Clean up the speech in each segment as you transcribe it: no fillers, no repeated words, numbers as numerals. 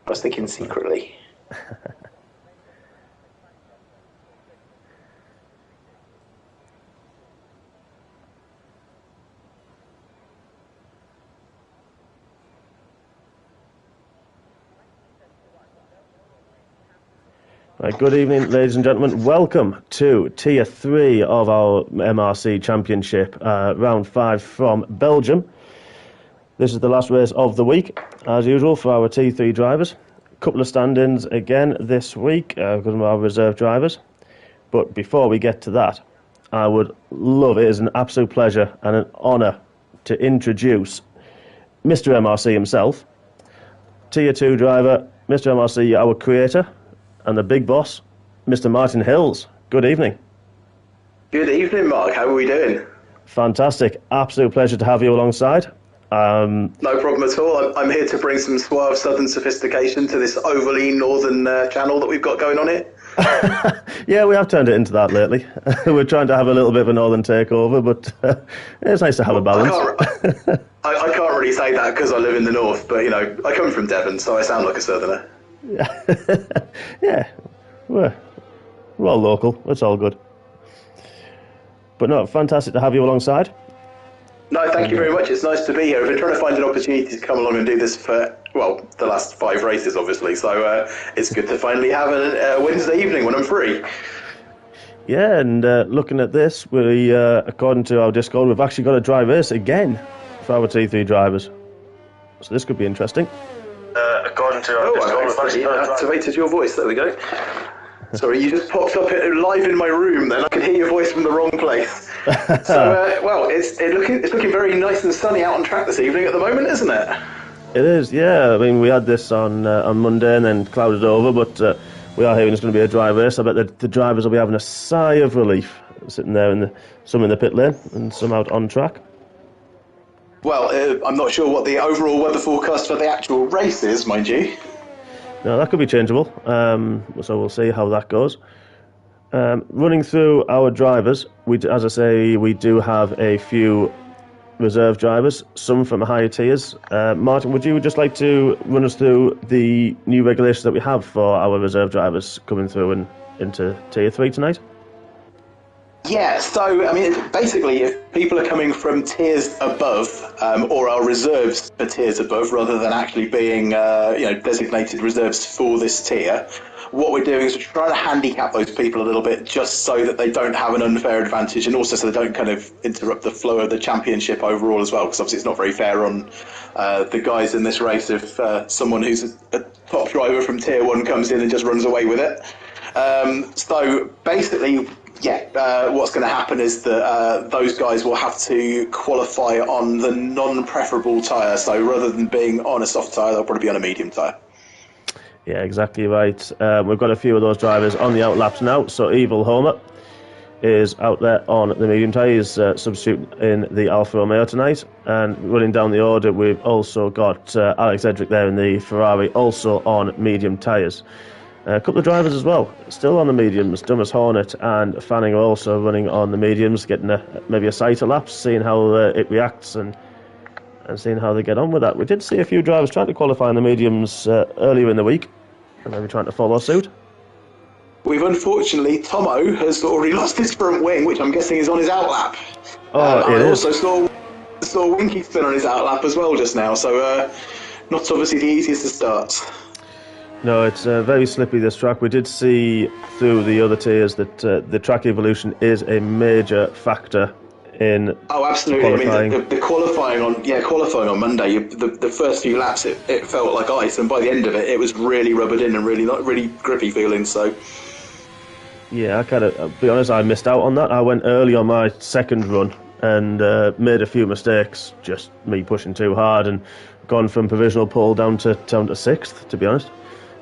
I was thinking secretly. Right, good evening, ladies and gentlemen. Welcome to Tier 3 of our MRC Championship, Round 5 from Belgium. This is the last race of the week, as usual, for our T3 drivers. A couple of stand-ins again this week because of our reserve drivers. But before we get to that, I would love, it is an absolute pleasure and an honour to introduce Mr. MRC himself, Tier 2 driver, Mr. MRC, our creator, and the big boss, Mr. Martin Hills. Good evening. Good evening, Mark. How are we doing? Fantastic. Absolute pleasure to have you alongside. No problem at all. I'm here to bring some suave southern sophistication to this overly northern channel that we've got going on here. Yeah, we have turned it into that lately. We're trying to have a little bit of a northern takeover, but it's nice to have a balance. I can't really say that because I live in the north, but, you know, I come from Devon, so I sound like a southerner. Yeah, we're all local. It's all good. But no, fantastic to have you alongside. No, thank you very much. It's nice to be here. I've been trying to find an opportunity to come along and do this for, well, the last 5 races, obviously. So it's good to finally have a Wednesday evening when I'm free. Yeah, and looking at this, we, according to our Discord, we've actually got a dry race again for our T3 drivers. So this could be interesting. According to our Discord, I've activated your voice. There we go. Sorry, you just popped up live in my room. Then I could hear your voice from the wrong place. So, well, it's looking very nice and sunny out on track this evening at the moment, isn't it? It is, yeah. I mean, we had this on Monday and then clouded over, but we are hearing it's going to be a dry race. I bet the drivers will be having a sigh of relief, sitting there some in the pit lane and some out on track. Well, I'm not sure what the overall weather forecast for the actual race is, mind you. No, that could be changeable, so we'll see how that goes. Running through our drivers, as I say, we do have a few reserve drivers, some from higher tiers. Martin, would you just like to run us through the new regulations that we have for our reserve drivers coming through into Tier 3 tonight? Yeah, so, I mean, basically, if people are coming from tiers above, or are reserves for tiers above, rather than actually being, designated reserves for this tier, what we're doing is we're trying to handicap those people a little bit just so that they don't have an unfair advantage, and also so they don't kind of interrupt the flow of the championship overall as well, because obviously it's not very fair on the guys in this race if someone who's a top driver from tier 1 comes in and just runs away with it. So basically, what's going to happen is that those guys will have to qualify on the non-preferable tyre. So rather than being on a soft tyre, they'll probably be on a medium tyre. Yeah, exactly right. We've got a few of those drivers on the outlaps now. So Evil Homer is out there on the medium tyre. He's substituting in the Alfa Romeo tonight. And running down the order, we've also got Alex Edric there in the Ferrari, also on medium tyres. A couple of drivers as well, still on the mediums. Dumas Hornet and Fanning are also running on the mediums, getting maybe a sight elapse, seeing how it reacts and seeing how they get on with that. We did see a few drivers trying to qualify in the mediums earlier in the week, and maybe trying to follow suit. We've unfortunately, Tomo has already lost his front wing, which I'm guessing is on his outlap. I also saw Winky spin on his outlap as well just now, so not obviously the easiest of starts. No, it's very slippy, this track. We did see through the other tiers that the track evolution is a major factor in absolutely. Qualifying. I mean, the qualifying on Monday, the first few laps, it felt like ice, and by the end of it, it was really rubbered in and really grippy feeling. So, yeah, I'll be honest, I missed out on that. I went early on my second run and made a few mistakes, just me pushing too hard and gone from provisional pole down to 6th, to be honest.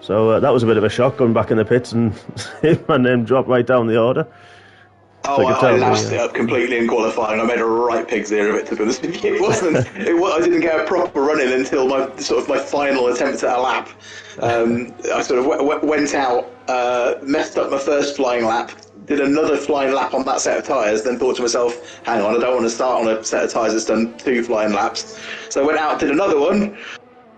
So that was a bit of a shock, going back in the pits and seeing my name drop right down the order. I lashed it up completely in qualifying. I made a right pig's ear of it, to be honest with you. I didn't get a proper run in until my final attempt at a lap. I sort of went out, messed up my first flying lap, did another flying lap on that set of tyres, then thought to myself, hang on, I don't want to start on a set of tyres that's done 2 flying laps. So I went out, did another one,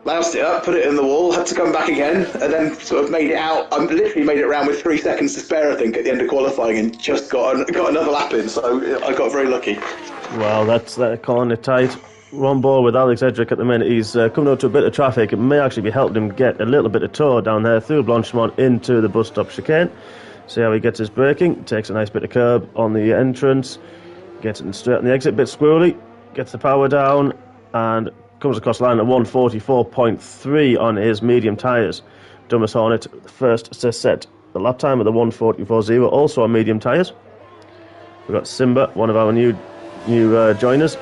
loused it up, put it in the wall, had to come back again, and then sort of made it out. I literally made it around with 3 seconds to spare, I think, at the end of qualifying, and just got another lap in. So I got very lucky. Well, that's calling it tight. We're on board with Alex Edric at the minute. He's coming out to a bit of traffic. It may actually be helping him get a little bit of tow down there through Blanchimont into the bus stop chicane. See how he gets his braking. Takes a nice bit of curb on the entrance. Gets it straight on the exit, bit squirrely. Gets the power down and comes across the line at 144.3 on his medium tyres. Dumas Hornet, first to set the lap time at the 144.0, also on medium tyres. We've got Simba, one of our new joiners.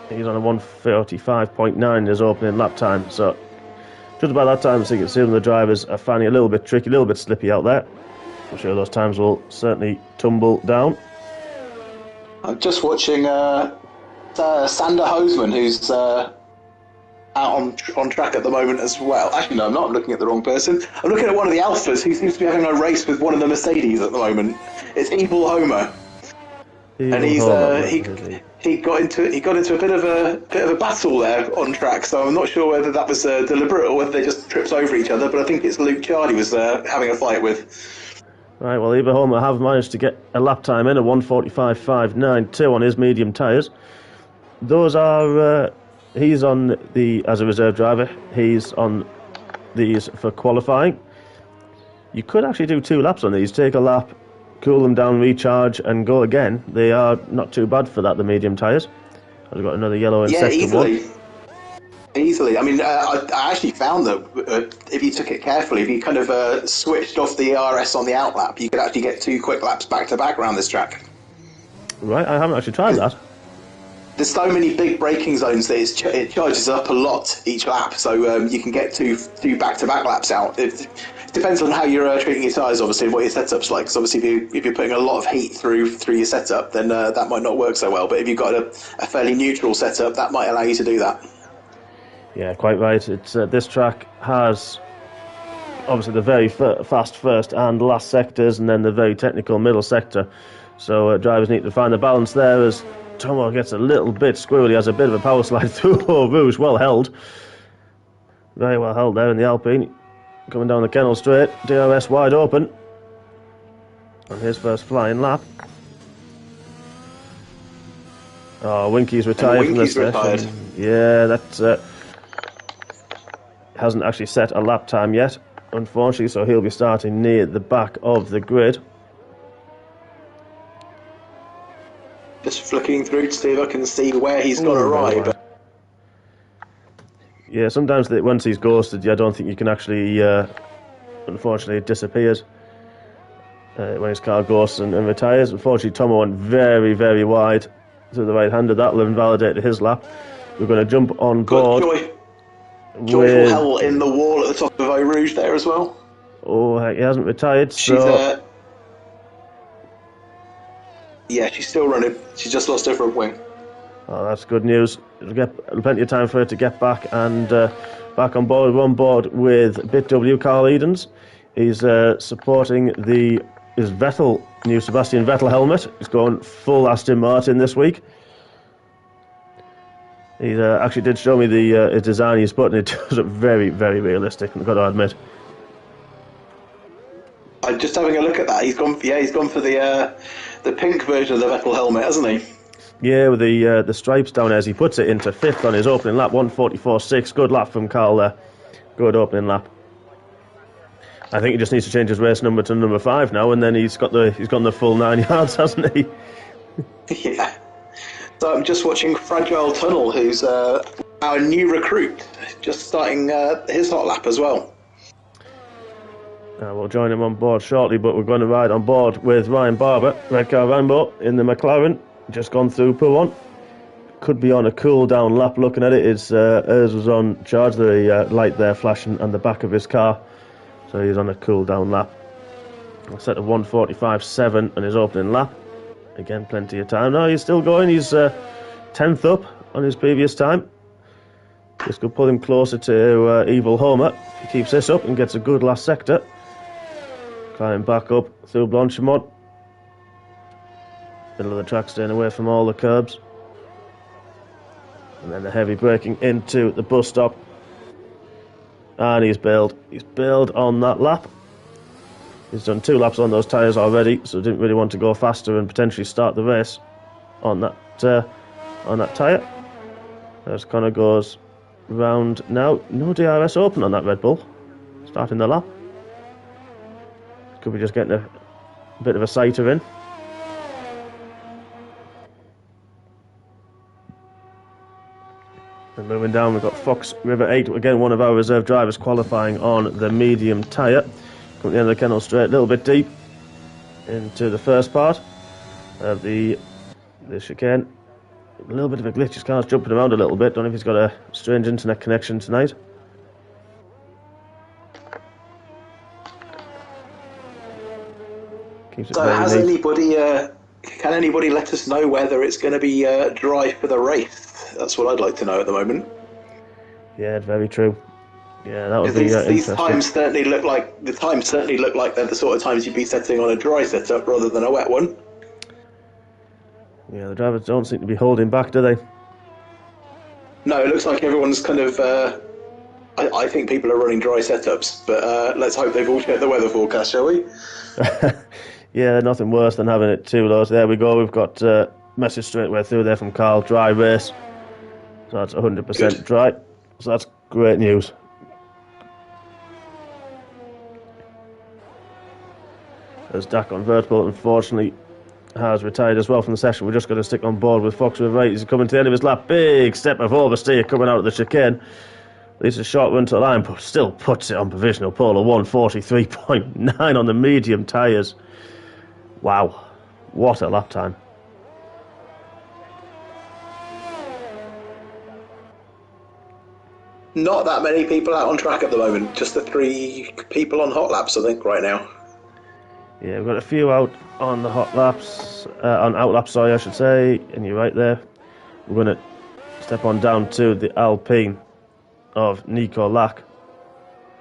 He's on a 145.9 in his opening lap time. So, just about that time, so you can see the drivers are finding it a little bit tricky, a little bit slippy out there. I'm sure those times will certainly tumble down. I'm just watching Sander Hoseman, who's out on track at the moment as well. Actually, no, I'm not. I'm looking at the wrong person. I'm looking at one of the Alphas who seems to be having a race with one of the Mercedes at the moment. It's Evil Homer, and he got into a bit of a battle there on track. So I'm not sure whether that was deliberate or whether they just tripped over each other. But I think it's Luke Charlie was having a fight with. Right, well, Evil Homer have managed to get a lap time in, a 145.592 on his medium tyres. Those are, he's on as a reserve driver, he's on these for qualifying. You could actually do 2 laps on these, take a lap, cool them down, recharge, and go again. They are not too bad for that, the medium tyres. I've got another yellow in sector 1. Easily. I mean, I actually found that if you took it carefully, if you kind of switched off the RS on the outlap, you could actually get 2 quick laps back to back around this track. Right, I haven't actually tried that. There's so many big braking zones that it charges up a lot each lap, so you can get two back-to-back laps out. It depends on how you're treating your tyres, obviously, and what your setup's like. Because obviously, if you're putting a lot of heat through your setup, then that might not work so well. But if you've got a fairly neutral setup, that might allow you to do that. Yeah, quite right. It's this track has obviously the very fast first and last sectors, and then the very technical middle sector. So drivers need to find the balance there as Tomo gets a little bit squirrely, has a bit of a power slide through Eau Rouge. Well held. Very well held there in the Alpine. Coming down the Kennel Straight, DRS wide open on his first flying lap. Oh, Winky's retired from this session. Yeah, that hasn't actually set a lap time yet, unfortunately, so he'll be starting near the back of the grid. Just flicking through to see if I can see where he's got to ride. Yeah, sometimes once he's ghosted, I don't think you can actually, unfortunately, it disappears when his car ghosts and retires. Unfortunately, Tomo went very, very wide to the right-hander. That will invalidate his lap. We're going to jump on board. Joyful Hell in the wall at the top of Eau Rouge there as well. Oh, heck, he hasn't retired, so... she's still running. She just lost her front wing. Oh, that's good news. It'll get plenty of time for her to get back and back on board. We're on board with BitW, Carl Edens. He's supporting his new Sebastian Vettel helmet. He's going full Aston Martin this week. He actually did show me his design he's put, and it does look very, very realistic, I've got to admit. I'm just having a look at that. He's gone for the pink version of the Vettel helmet, hasn't he? Yeah, with the stripes down as he puts it into 5th on his opening lap, 144.6. Good lap from Carl there. Good opening lap. I think he just needs to change his race number to number 5 now, and then he's gone the full 9 yards, hasn't he? Yeah. So I'm just watching Fragile Tunnel, who's our new recruit, just starting his hot lap as well. We'll join him on board shortly, but we're going to ride on board with Ryan Barber, Redcar Rambo, in the McLaren. Just gone through P1. Could be on a cool down lap. Looking at it, hers was on charge. The light there flashing on the back of his car, so he's on a cool down lap. A set of 145.7 on his opening lap. Again, plenty of time. No, he's still going. He's 10th up on his previous time. This could pull him closer to Evil Homer. If he keeps this up and gets a good last sector. Climbing back up through Blanchimont. Middle of the track, staying away from all the curbs. And then the heavy braking into the bus stop. And he's bailed. He's bailed on that lap. He's done 2 laps on those tyres already, so didn't really want to go faster and potentially start the race on that tyre. As Connor goes round now. No DRS open on that Red Bull. Starting the lap. Could be just getting a bit of a sighter in. And moving down, we've got Fox River 8, again one of our reserve drivers qualifying on the medium tyre. Come at the end of the Kennel Straight, a little bit deep into the first part of the chicane. A little bit of a glitch, his car's jumping around a little bit. Don't know if he's got a strange internet connection tonight. Keeps it So very neat. can anybody let us know whether it's going to be dry for the race? That's what I'd like to know at the moment. Yeah, very true. Yeah, that would be These interesting. times certainly look like they're the sort of times you'd be setting on a dry setup rather than a wet one. Yeah, the drivers don't seem to be holding back, do they? No, it looks like everyone's kind of. I think people are running dry setups, but let's hope they've all checked the weather forecast, shall we? Yeah, nothing worse than having it too low. So there we go. We've got message straight away through there from Carl. Dry race. So that's 100% Good. dry. So that's great news. As Dak on vertical, unfortunately, has retired as well from the session. We're just going to stick on board with Fox River 8. He's coming to the end of his lap. Big step of oversteer coming out of the chicane. At least a short run to the line, but still puts it on provisional pole of 1:43.9 on the medium tyres. Wow. What a lap time. Not that many people out on track at the moment. Just the 3 people on hot laps, I think, right now. Yeah, we've got a few out on the hot laps, on out laps, sorry, I should say, and you're right there. We're going to step on down to the Alpine of Nico Lack.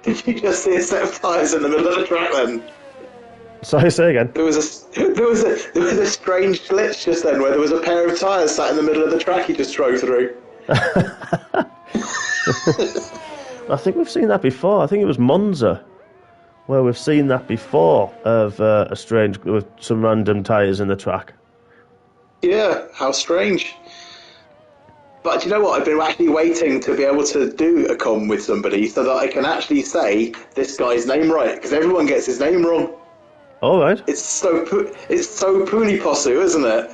Did you just see a set of tyres in the middle of the track then? Sorry, say again. There was a strange glitch just then where there was a pair of tyres sat in the middle of the track he just drove through. I think we've seen that before. I think it was Monza where we've seen that before of a strange with some random tyres in the track. Yeah, how strange. But you know what? I've been actually waiting to be able to do a com with somebody so that I can actually say this guy's name right, because everyone gets his name wrong. All right. It's so Pooniposu, isn't it?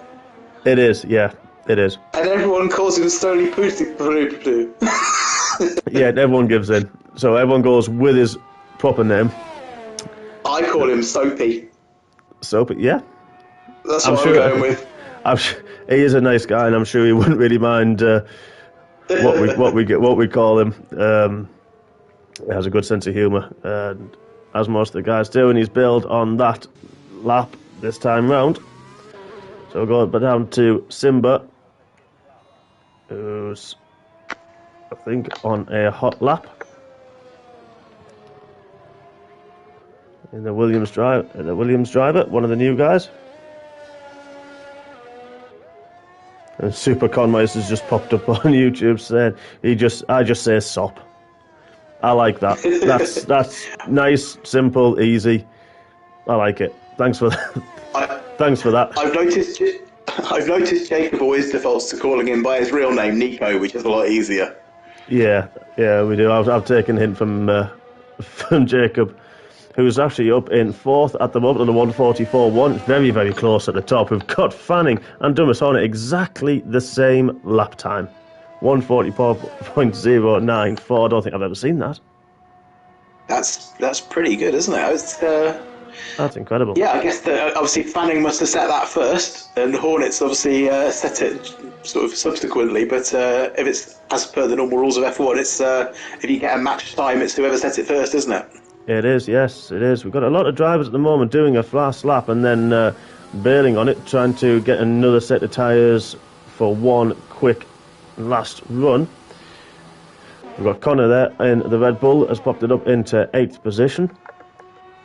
It is, yeah, it is. And everyone calls him Stony Poo. Yeah, everyone gives in. So everyone goes with his proper name. I call him Soapy. Soapy, yeah. That's what I'm going with. He is a nice guy, and I'm sure he wouldn't really mind what we call him. He has a good sense of humour, and as most of the guys do, and he's built on that lap this time round. So we're going down to Simba, who's I think on a hot lap in the Williams driver, one of the new guys. And Super Conways has just popped up on YouTube saying I just say sop. I like that. That's nice, simple, easy. I like it. Thanks for that. Thanks for that. I've noticed Jacob always defaults to calling him by his real name, Nico, which is a lot easier. Yeah, we do. I've taken a hint from Jacob, who's actually up in 4th at the moment on the 1:44.1. It's very, very close at the top. We've got Fanning and Dumas on at exactly the same lap time. 1:44.094. I don't think I've ever seen that. That's pretty good, isn't it? That's incredible. Yeah, I guess obviously Fanning must have set that first, and Hornets obviously set it sort of subsequently. But if it's as per the normal rules of F1, it's if you get a match time, it's whoever sets it first, isn't it? It is, yes, it is. We've got a lot of drivers at the moment doing a fast lap and then bailing on it, trying to get another set of tyres for one quick last run. We've got Connor there in the Red Bull, has popped it up into 8th position.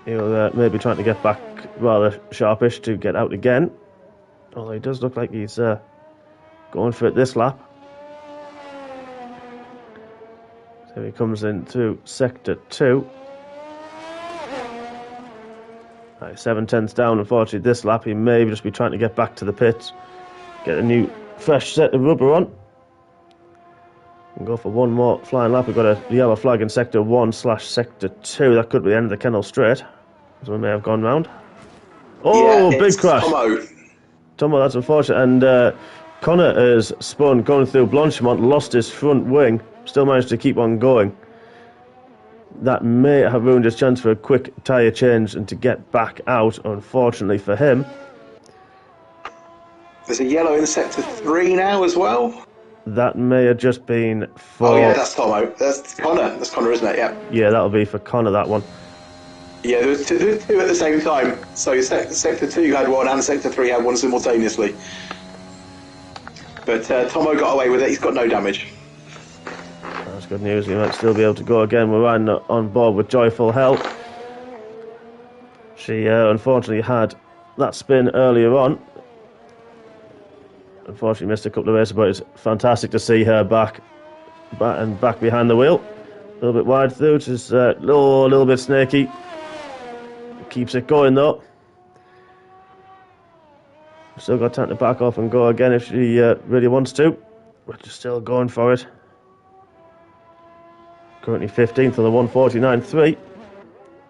He'll maybe trying to get back rather sharpish to get out again. Although he does look like he's going for it this lap. So Here he comes in through sector 2. 7/10 down, unfortunately, this lap. He may just be trying to get back to the pits, get a new, fresh set of rubber on, and go for one more flying lap. We've got a yellow flag in sector 1/sector 2. That could be the end of the Kennel Straight, so we may have gone round. Oh, big crash. Tomo, that's unfortunate. And Connor has spun going through Blanchimont, lost his front wing, still managed to keep on going. That may have ruined his chance for a quick tyre change and to get back out, unfortunately for him. There's a yellow in sector 3 now as well. That may have just been for... Oh yeah, that's Tomo. That's Connor. That's Connor, isn't it? Yeah. Yeah, that'll be for Connor, that one. Yeah, there was two at the same time. So sector 2 had one and sector 3 had one simultaneously. But Tomo got away with it. He's got no damage. That's good news. He might still be able to go again. We're riding on board with Joyful Hell. She unfortunately had that spin earlier on. Unfortunately missed a couple of races, but it's fantastic to see her back behind the wheel. A little bit wide through, which is a little bit snaky. Keeps it going though. Still got time to back off and go again if she really wants to. We're just still going for it. Currently 15th on the 149.3.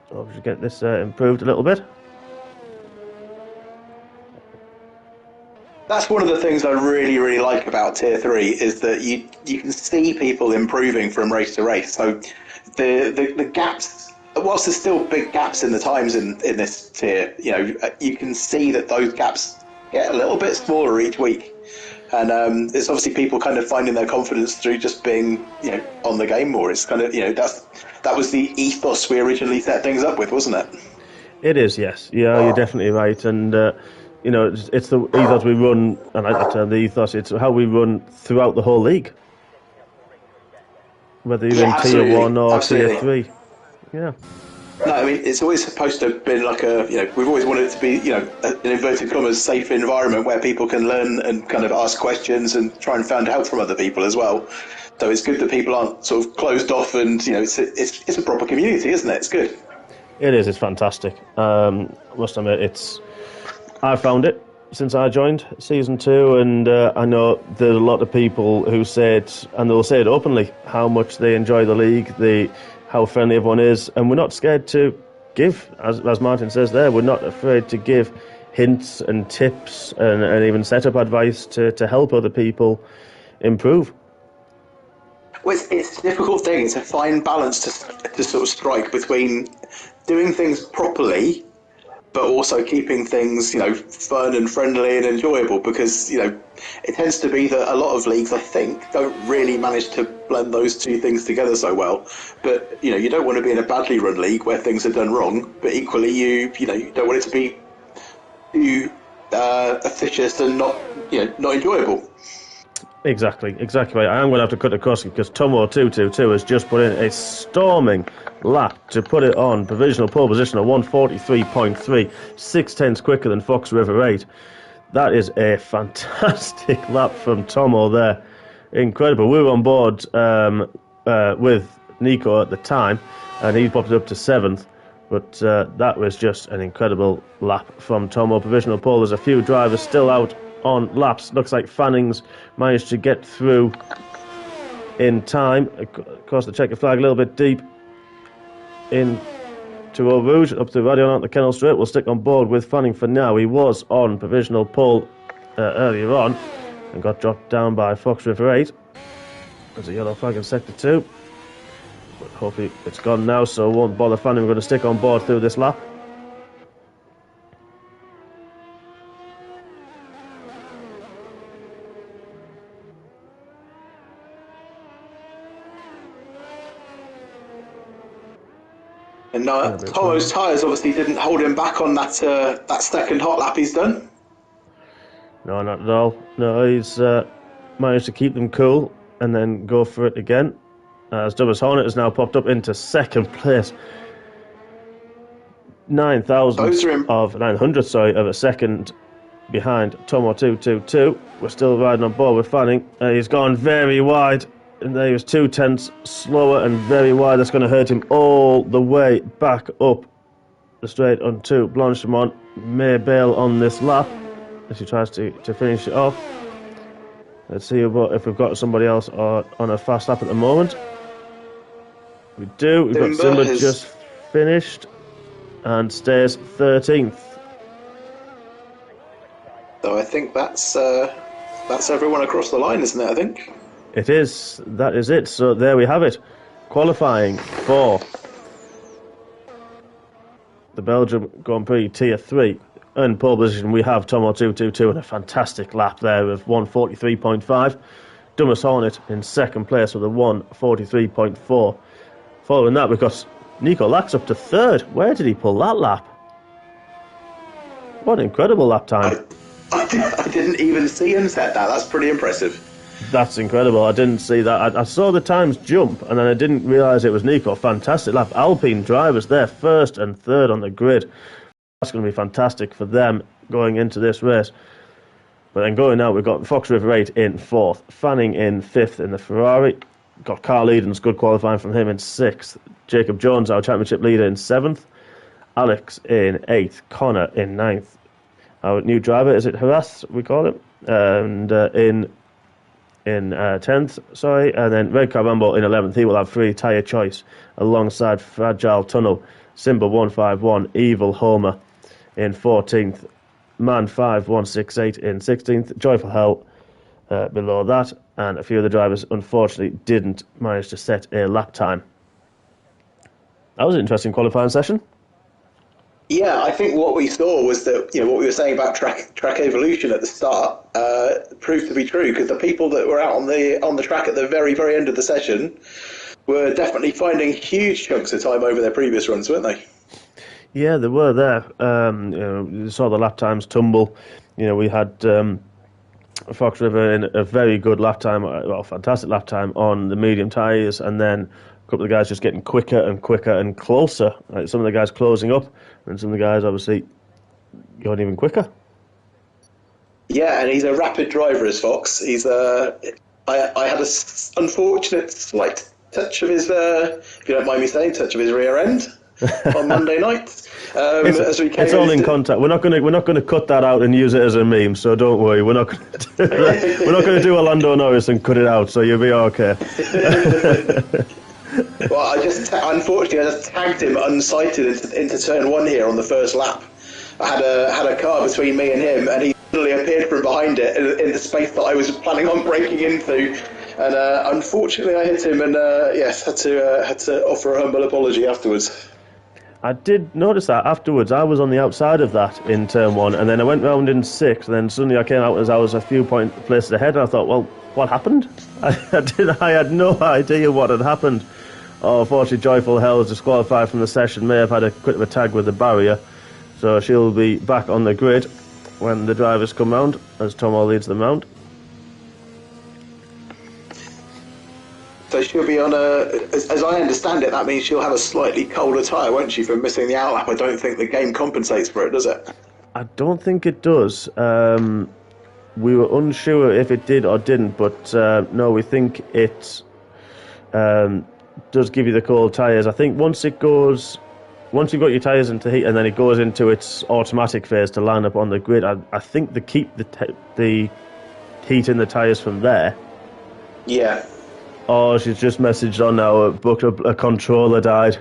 So we should get this improved a little bit. That's one of the things I really, really like about Tier 3 is that you can see people improving from race to race. So the gaps, whilst there's still big gaps in the times in this tier, you can see that those gaps get a little bit smaller each week. And it's obviously people kind of finding their confidence through just being, on the game more. It's kind of, that was the ethos we originally set things up with, wasn't it? It is, yes. Yeah, you're definitely right. And, it's the ethos we run, and I like the term the ethos, it's how we run throughout the whole league. Whether you're in Tier 1 or Tier 3. Yeah. No, I mean, it's always supposed to have been like we've always wanted it to be, an inverted commas safe environment where people can learn and kind of ask questions and try and find help from other people as well. So it's good that people aren't sort of closed off and, it's a proper community, isn't it? It's good. It is, it's fantastic. Must admit, I found it since I joined Season 2, and I know there's a lot of people who say it, and they'll say it openly, how much they enjoy the league, how friendly everyone is, and we're not scared to give, as Martin says there, we're not afraid to give hints and tips and even setup advice to help other people improve. Well, it's a difficult thing. It's a fine balance to sort of strike between doing things properly, but also keeping things, fun and friendly and enjoyable, because, it tends to be that a lot of leagues, I think, don't really manage to blend those two things together so well. But, you don't want to be in a badly run league where things are done wrong, but equally you don't want it to be too officious and not enjoyable. Exactly right. I am going to have to cut across because Tomo222 has just put in a storming lap to put it on provisional pole position at 143.3, 6/10 quicker than Fox River 8. That is a fantastic lap from Tomo there. Incredible. We were on board with Nico at the time, and he popped it up to 7th. But that was just an incredible lap from Tomo. Provisional pole. There's a few drivers still out on laps. Looks like Fanning's managed to get through in time. Of course, the checker flag a little bit deep into Eau Rouge, up to Radio on the Kennel Straight. We'll stick on board with Fanning for now. He was on provisional pole earlier on and got dropped down by Fox River 8. There's a yellow flag in sector 2. But hopefully it's gone now, so it won't bother Fanning. We're going to stick on board through this lap. And Tomo's tyres obviously didn't hold him back on that second hot lap he's done. No, not at all. No, he's managed to keep them cool and then go for it again. As Dubbers Hornet has now popped up into second place. 900 of a second behind Tomo222. We're still riding on board with Fanning. He's gone very wide. And there he was 2/10 slower and very wide. That's going to hurt him all the way back up the straight onto Blanchimont. May bail on this lap as he tries to finish it off. Let's see if we've got somebody else on a fast lap at the moment. We do. We've got Simba just finished and stays 13th. So I think that's everyone across the line, isn't it? I think it is. That is it. So there we have it. Qualifying for the Belgium Grand Prix Tier 3. In pole position, we have Tomo 222 and a fantastic lap there of 1:43.5. Dumas Hornet in second place with a 1:43.4. Following that, we've got Nico Lax up to third. Where did he pull that lap? What an incredible lap time. I didn't even see him set that. That's pretty impressive. That's incredible. I didn't see that. I saw the times jump, and then I didn't realise it was Nico. Fantastic lap. Alpine drivers there, first and third on the grid. That's going to be fantastic for them going into this race. But then going out, we've got Fox River 8 in fourth, Fanning in fifth in the Ferrari. Got Carl Edens, good qualifying from him in sixth. Jacob Jones, our championship leader, in seventh. Alex in eighth. Connor in ninth. Our new driver, is it Harass, we call him? And in 10th, sorry. And then Red Carbambo in 11th. He will have free tyre choice alongside Fragile Tunnel, Simba 151, Evil Homer in 14th, Man 5168 in 16th, Joyful Hell below that, and a few of the drivers unfortunately didn't manage to set a lap time. That was an interesting qualifying session. Yeah, I think what we saw was that, what we were saying about track evolution at the start proved to be true, because the people that were out on the track at the very, very end of the session were definitely finding huge chunks of time over their previous runs, weren't they? Yeah, they were there. You saw the lap times tumble. We had Fox River in a very good lap time, fantastic lap time on the medium tyres, and then a couple of guys just getting quicker and quicker and closer. Like some of the guys closing up, and some of the guys obviously going even quicker. Yeah, and he's a rapid driver, as Fox. He's I had a unfortunate slight touch of his, if you don't mind me saying, touch of his rear end on Monday night. It's all in contact. We're not going to cut that out and use it as a meme. So don't worry. We're not going to do a Lando Norris and cut it out. So you'll be okay. Well, unfortunately, I just tagged him unsighted into turn one here on the first lap. I had a car between me and him, and he suddenly appeared from behind it in the space that I was planning on breaking into. And unfortunately, I hit him, and yes, had to offer a humble apology afterwards. I did notice that afterwards. I was on the outside of that in turn one, and then I went round in sixth, and then suddenly I came out as I was a few places ahead, and I thought, well, what happened? I had no idea what had happened. Oh, unfortunately, Joyful Hell is disqualified from the session. May have had a quick of a tag with the barrier, so she'll be back on the grid when the drivers come round, as Tomo leads them round. So she'll be on as I understand it, that means she'll have a slightly colder tyre, won't she, for missing the outlap? I don't think the game compensates for it, does it? I don't think it does. We were unsure if it did or didn't, but no, we think it does give you the cold tyres. I think once you've got your tyres into heat and then it goes into its automatic phase to line up on the grid, I think they keep the heat in the tyres from there. Yeah. Oh, she's just messaged on now. A controller died.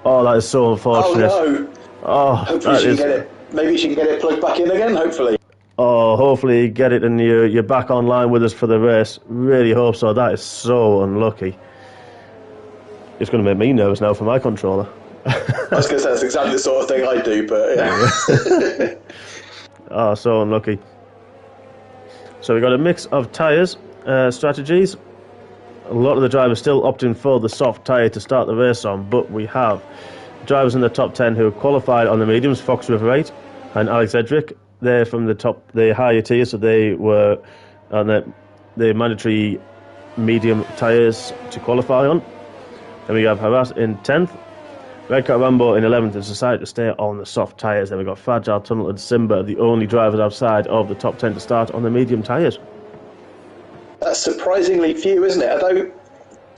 Oh, that is so unfortunate. Oh no. Oh, hopefully she can get it. Maybe she can get it plugged back in again. Hopefully. Oh, hopefully you get it and you're back online with us for the race. Really hope so. That is so unlucky. It's going to make me nervous now for my controller. I was going to say that's exactly the sort of thing I do, but yeah. Oh, so unlucky. So we got a mix of tyres strategies. A lot of the drivers still opting for the soft tyre to start the race on, but we have drivers in the top 10 who have qualified on the mediums, Fox River 8 and Alex Edric. They're from the higher tier, so they were on the mandatory medium tyres to qualify on. Then we have Harass in 10th, Red Cat Rambo in 11th, and decided to stay on the soft tyres. Then we've got Fragile Tunnel and Simba, the only drivers outside of the top 10 to start on the medium tyres. That's surprisingly few, isn't it? Although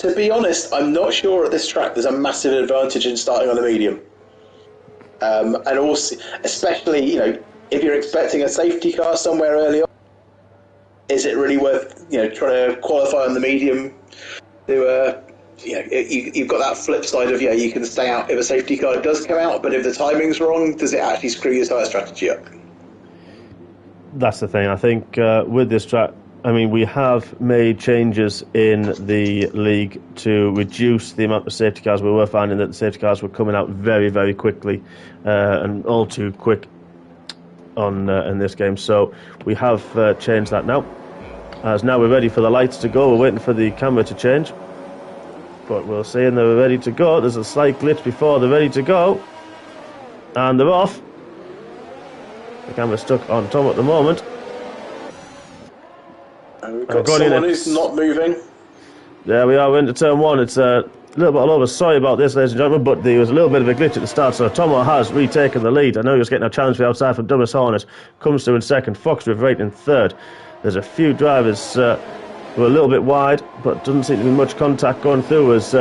To be honest, I'm not sure at this track there's a massive advantage in starting on the medium. And also, especially, if you're expecting a safety car somewhere early on, is it really worth, trying to qualify on the medium? You've got that flip side of, you can stay out if a safety car does come out, but if the timing's wrong, does it actually screw your tyre strategy up? That's the thing. I think with this track, we have made changes in the league to reduce the amount of safety cars. We were finding that the safety cars were coming out very, very quickly and all too quick in this game. So we have changed that now. As now we're ready for the lights to go. We're waiting for the camera to change. But we'll see, and they're ready to go. There's a slight glitch before they're ready to go. And they're off. The camera's stuck on Tom at the moment. And we've got someone who's not moving. There we are, we're into turn one. It's a little bit all over. Sorry about this, ladies and gentlemen, but there was a little bit of a glitch at the start, so Tomo has retaken the lead. I know he was getting a challenge for the outside from Dumas Hornet. Comes through in second, Fox with right in third. There's a few drivers who are a little bit wide, but doesn't seem to be much contact going through as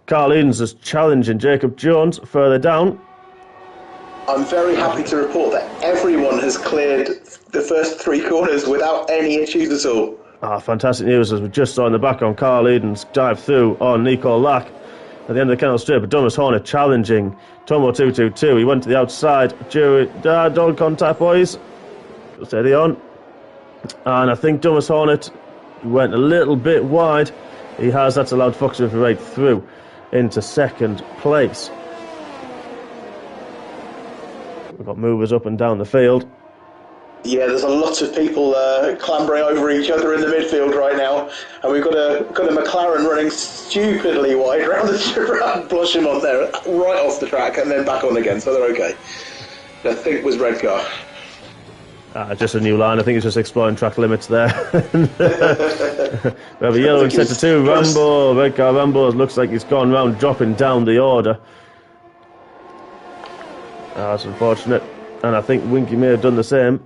Carl Edens is challenging Jacob Jones further down. I'm very happy to report that everyone has cleared the first three corners without any issues at all. Fantastic news, as we just saw in the back on Carl Edens dive through on Nico Lack at the end of the Kennel Strip. But Dumas Hornet challenging Tomo 222. He went to the outside. Don't contact, boys. Steady on. And I think Dumas Hornet went a little bit wide. That's allowed Fox River right through into second place. We've got movers up and down the field. Yeah, there's a lot of people clambering over each other in the midfield right now, and we've got a McLaren running stupidly wide around Blushing on there, right off the track, and then back on again, so they're okay. I think it was red car. Just a new line. I think it's just exploring track limits there. We have a yellow in sector 2. Rambo, red car Rambo, looks like he's gone round dropping down the order. That's unfortunate. And I think Winky may have done the same.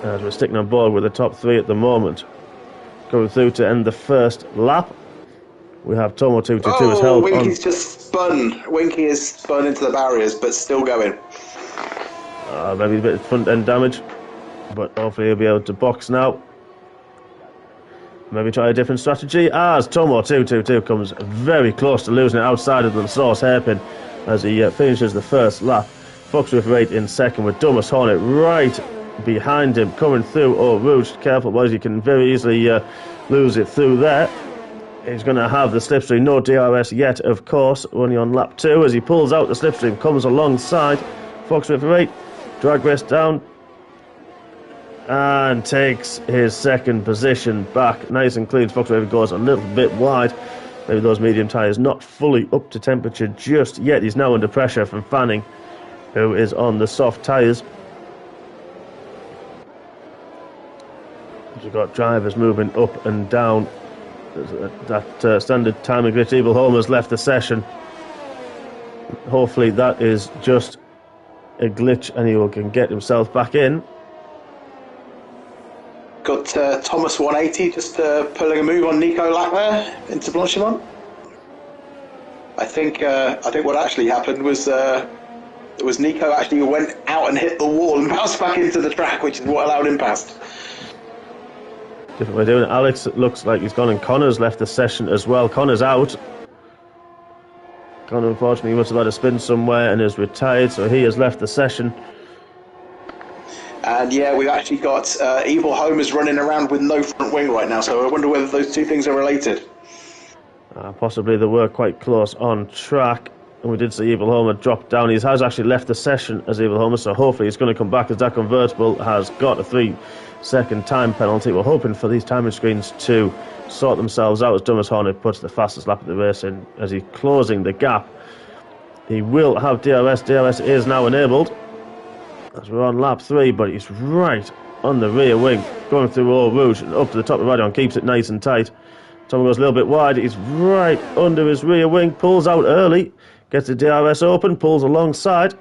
As we're sticking on board with the top three at the moment. Going through to end the first lap. We have Tomo 222 as held Winky's just spun. Winky is spun into the barriers, but still going. Maybe a bit of front end damage, but hopefully he'll be able to box now. Maybe try a different strategy, as Tomo 222 comes very close to losing it outside of the source hairpin as he finishes the first lap. Foxworth right in second with Dumas Hornet right behind him coming through. Oh, Rouge, careful boys, you can very easily lose it through there. He's going to have the slipstream, no DRS yet, of course, only on lap 2 as he pulls out the slipstream, comes alongside Foxworth right, drag race down, and takes his second position back. Nice and clean. Foxworth goes a little bit wide. Maybe those medium tyres not fully up to temperature just yet. He's now under pressure from Fanning, who is on the soft tyres. We've got drivers moving up and down. That standard timing glitch. Evil Homer's left the session. Hopefully that is just a glitch and he can get himself back in. Got Thomas 180 just pulling a move on Nico Lack there into Blanchimont. I think what actually happened was Nico actually went out and hit the wall and bounced back into the track, which is what allowed him past. Different way of doing it. Alex, it looks like he's gone, and Connor's left the session as well. Connor's out. Connor, unfortunately, must have had a spin somewhere and is retired, so he has left the session. And yeah, we've actually got Evil Homers running around with no front wing right now, so I wonder whether those two things are related. Possibly they were quite close on track, and we did see Evil Homer drop down. He has actually left the session as Evil Homer, so hopefully he's going to come back as that convertible has got a 3-second time penalty. We're hoping for these timing screens to sort themselves out as Dumas Hornet puts the fastest lap of the race in as he's closing the gap. He will have DRS. DRS is now enabled as we're on lap 3, but he's right on the rear wing, going through Eau Rouge and up to the top of the radio, keeps it nice and tight. Tom goes a little bit wide. He's right under his rear wing, pulls out early, gets the DRS open, pulls alongside.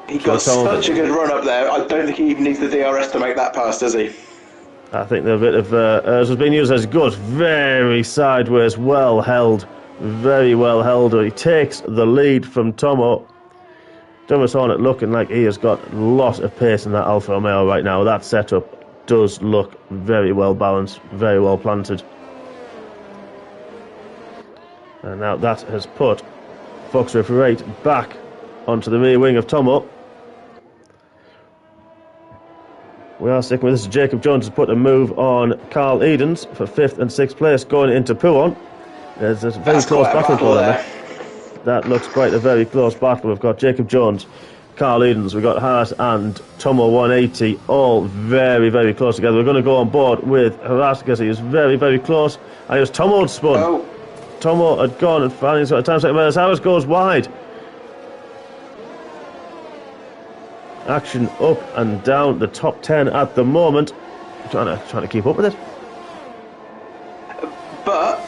He got such a good run up there. I don't think he even needs the DRS to make that pass, does he? I think the bit of has been used as good, very sideways, well held, very well held. He takes the lead from Tomo. Thomas Hornet looking like he has got a lot of pace in that Alfa Romeo right now. That setup does look very well balanced, very well planted. And now that has put Fox Riff back onto the rear wing of Tomo. We are sticking with this. Jacob Jones has put a move on Carl Edens for 5th and 6th place going into Pouon. There's a very close battle for them. That looks quite a very close battle. We've got Jacob Jones, Carl Edens, we've got Haas and Tomo 180, all very, very close together. We're going to go on board with Haas because he is very, very close. And it was Tomo had spun. Oh. Tomo had gone and finally got a time second. As Haas goes wide. Action up and down the top 10 at the moment. Trying to keep up with it. But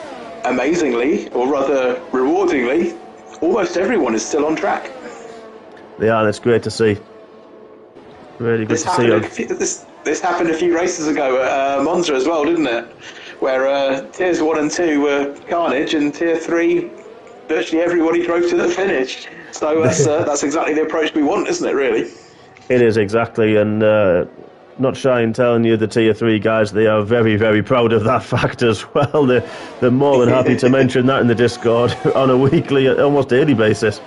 amazingly, or rather rewardingly, almost everyone is still on track. They are, and it's great to see. Really good to see. This happened a few races ago at Monza as well, didn't it? Where tiers 1 and 2 were carnage, and tier 3, virtually everybody drove to the finish. So that's exactly the approach we want, isn't it, really? It is, exactly, and not shy in telling you the tier 3 guys, they are very, very proud of that fact as well. They're more than happy to mention that in the Discord on a weekly, almost daily basis.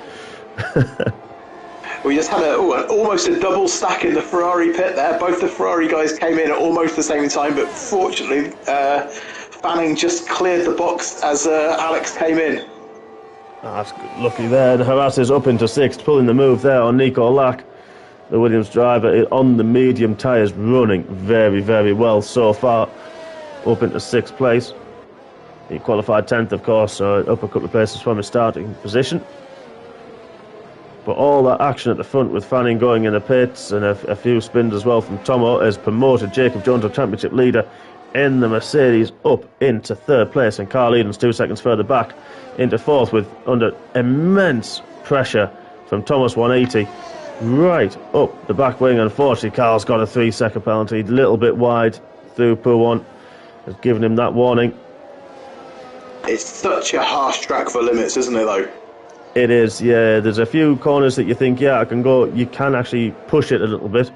We just had almost a double stack in the Ferrari pit there. Both the Ferrari guys came in at almost the same time, but fortunately Fanning just cleared the box as Alex came in. That's lucky there. And Haras is up into 6th, pulling the move there on Nico Lack. The Williams driver on the medium tyres, running very, very well so far, up into 6th place. He qualified 10th, of course, so up a couple of places from his starting position. But all that action at the front with Fanning going in the pits and a few spins as well from Tomo has promoted Jacob Jones, our championship leader, in the Mercedes up into 3rd place, and Carl Edens 2 seconds further back into 4th with under immense pressure from Thomas 180. Right up the back wing. Unfortunately, Carl's got a 3-second penalty, a little bit wide through Pouon, has given him that warning. It's such a harsh track for limits, isn't it, though? It is, yeah. There's a few corners that you think, yeah, I can go. You can actually push it a little bit,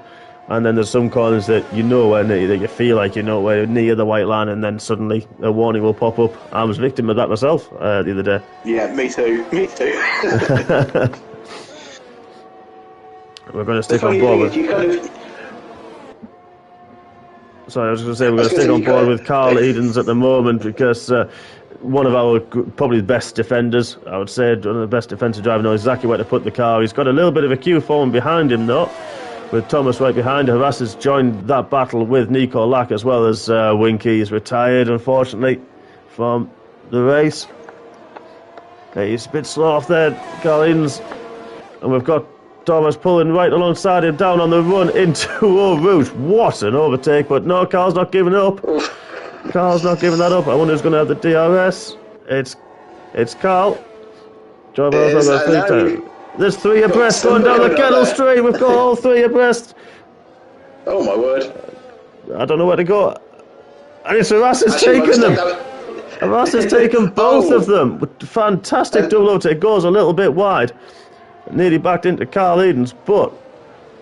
and then there's some corners that you know where that you feel like you know where near the white line, and then suddenly a warning will pop up. I was a victim of that myself the other day. Yeah, me too. Me too. We're going to stick on board with... Sorry, I was going to say we're going to stick on board with Carl Edens at the moment because one of our probably best defenders, I would say, one of the best defensive drivers, knows exactly where to put the car. He's got a little bit of a queue form behind him though, with Thomas right behind. Haras has joined that battle with Nico Lack as well as Winky is retired, unfortunately, from the race. He's a bit slow off there, Carl Edens, and we've got Thomas pulling right alongside him down on the run into Eau Rouge. What an overtake, but no, Carl's not giving up. Carl's not giving that up. I wonder who's going to have the DRS. It's Carl. There's 3 abreast going down the Kettle Street. We've got all 3 abreast. Oh my word. I don't know where to go. And it's Haras has taken them. Haras has taken both of them. Fantastic double overtake. Goes a little bit wide. Nearly backed into Carl Edens, but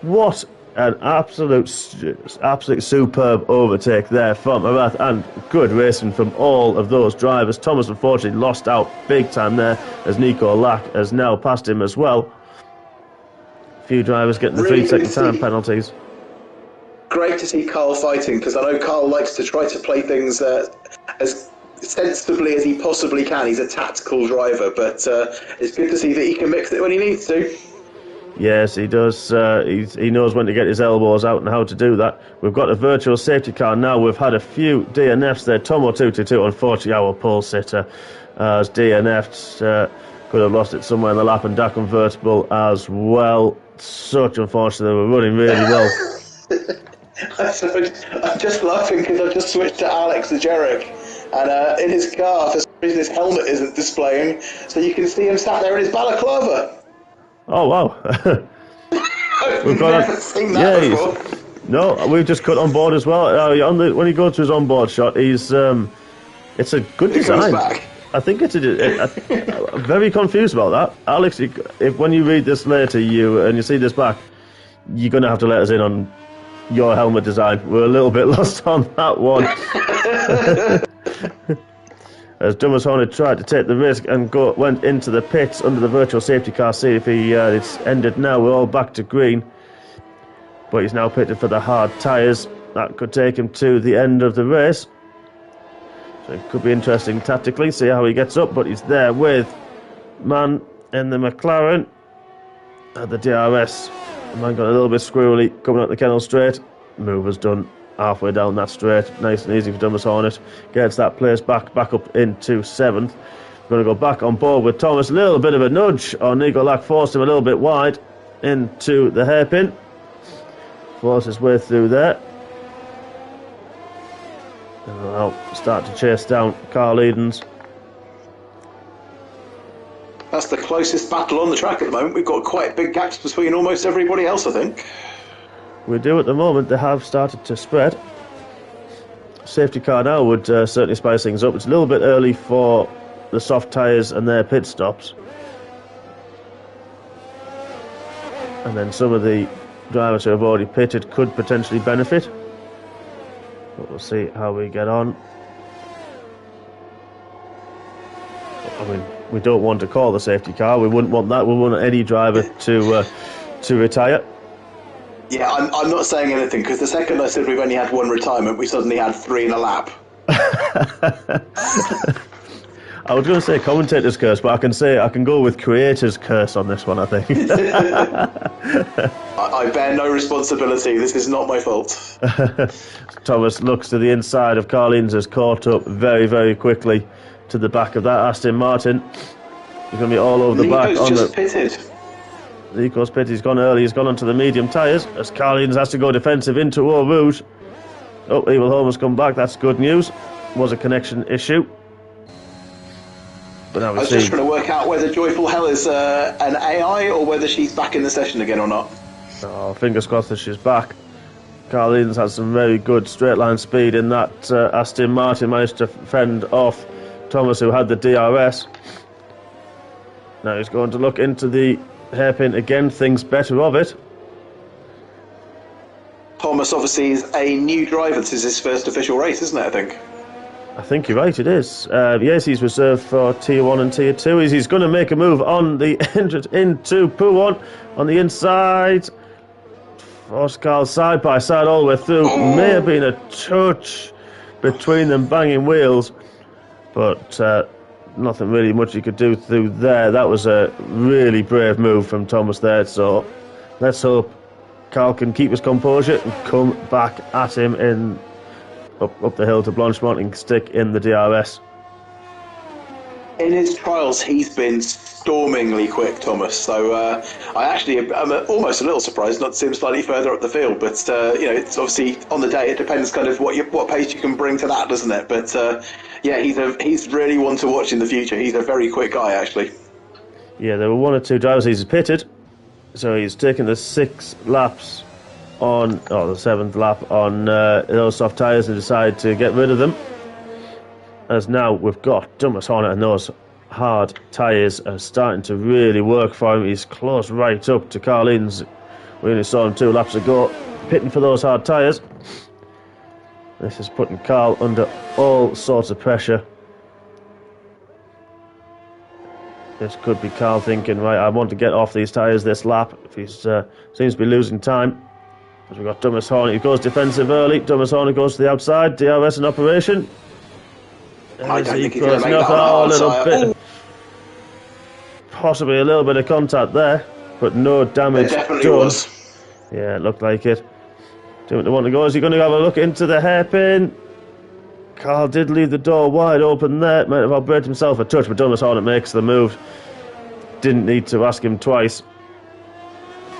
what an absolute superb overtake there from Haras, and good racing from all of those drivers. Thomas unfortunately lost out big time there as Nico Lack has now passed him as well. A few drivers getting the really 3-second time penalties. Great to see Carl fighting, because I know Carl likes to try to play things as sensibly as he possibly can. He's a tactical driver, but it's good to see that he can mix it when he needs to. Yes, he does. He knows when to get his elbows out and how to do that. We've got a virtual safety car now. We've had a few DNFs there. Tomo 222, unfortunately, our pole sitter has DNF'd. Could have lost it somewhere in the lap, and that convertible as well. Such unfortunate. They were running really well. I'm just laughing because I've just switched to Alex the Jarek. And in his car, for some reason, his helmet isn't displaying, so you can see him sat there in his balaclava. Oh, wow. I've never seen that before. No, we've just cut on board as well. When he goes to his on-board shot, it's a good design. I think I'm very confused about that. Alex, if when you read this later and you see this back, you're going to have to let us in on your helmet design. We're a little bit lost on that one. As Thomas Horner tried to take the risk and went into the pits under the virtual safety car, see if it's ended now. We're all back to green. But he's now pitted for the hard tyres. That could take him to the end of the race. So it could be interesting tactically, see how he gets up. But he's there with Man in the McLaren at the DRS. The man got a little bit squirrely coming up the Kennel Straight. Move was done halfway down that straight. Nice and easy for Thomas Hornet. Gets that place back up into 7th. We're going to go back on board with Thomas. A little bit of a nudge on Nico Lack, forced him a little bit wide into the hairpin. Force his way through there. And we'll start to chase down Carl Edens. That's the closest battle on the track at the moment. We've got quite big gaps between almost everybody else, I think. We do at the moment. They have started to spread. Safety car now would certainly spice things up. It's a little bit early for the soft tyres and their pit stops. And then some of the drivers who have already pitted could potentially benefit. But we'll see how we get on. I mean, we don't want to call the safety car. We wouldn't want that. We want any driver to retire. Yeah, I'm not saying anything, because the second I said we've only had one retirement, we suddenly had 3 in a lap. I was going to say commentator's curse, but I can go with creator's curse on this one, I think. I bear no responsibility. This is not my fault. Thomas looks to the inside of Carl Edens, has caught up very, very quickly to the back of that Aston Martin. He's going to be all over the back. Nico's just pitted. Nico's pitted. He's gone early. He's gone onto the medium tyres as Carl Edens has to go defensive into Eau Rouge. Oh, Evil Home has come back. That's good news. Was a connection issue. But now I was just trying to work out whether Joyful Hell is an AI or whether she's back in the session again or not. Oh, fingers crossed that she's back. Carl Edens has some very good straight line speed in that Aston Martin. Managed to fend off Thomas, who had the DRS. Now he's going to look into the hairpin again, thinks better of it. Thomas obviously is a new driver. This is his first official race, isn't it, I think? You're right, it is. Yes, he's reserved for Tier 1 and Tier 2. He's going to make a move on the entrance into Pouon on the inside. Force Carl side by side all the way through. May have been a touch between them banging wheels, but nothing really much he could do through there. That was a really brave move from Thomas there, so let's hope Carl can keep his composure and come back at him in up the hill to Blanchemont and stick in the DRS. In his trials, he's been stormingly quick, Thomas. So I'm almost a little surprised not to see him slightly further up the field. But it's obviously on the day. It depends kind of what pace you can bring to that, doesn't it? But he's really one to watch in the future. He's a very quick guy, actually. Yeah, there were 1 or 2 drivers he's pitted, so he's taken the 6 laps on, the 7th lap on those soft tyres and decided to get rid of them. As now we've got Thomas Horner, and those hard tyres are starting to really work for him. He's close right up to Carl Edens. We only saw him 2 laps ago, pitting for those hard tyres. This is putting Carl under all sorts of pressure. This could be Carl thinking, right, I want to get off these tyres this lap. If he's seems to be losing time. As we've got Thomas Horner, he goes defensive early. Thomas Horner goes to the outside, DRS in operation. I don't think he's going to make that on the outside. Possibly a little bit of contact there, but no damage done. It definitely was. Yeah, it looked like it. Do you want to go? Is he going to have a look into the hairpin? Carl did leave the door wide open there. Might have outbraked himself a touch, but Thomas Horner makes the move. Didn't need to ask him twice.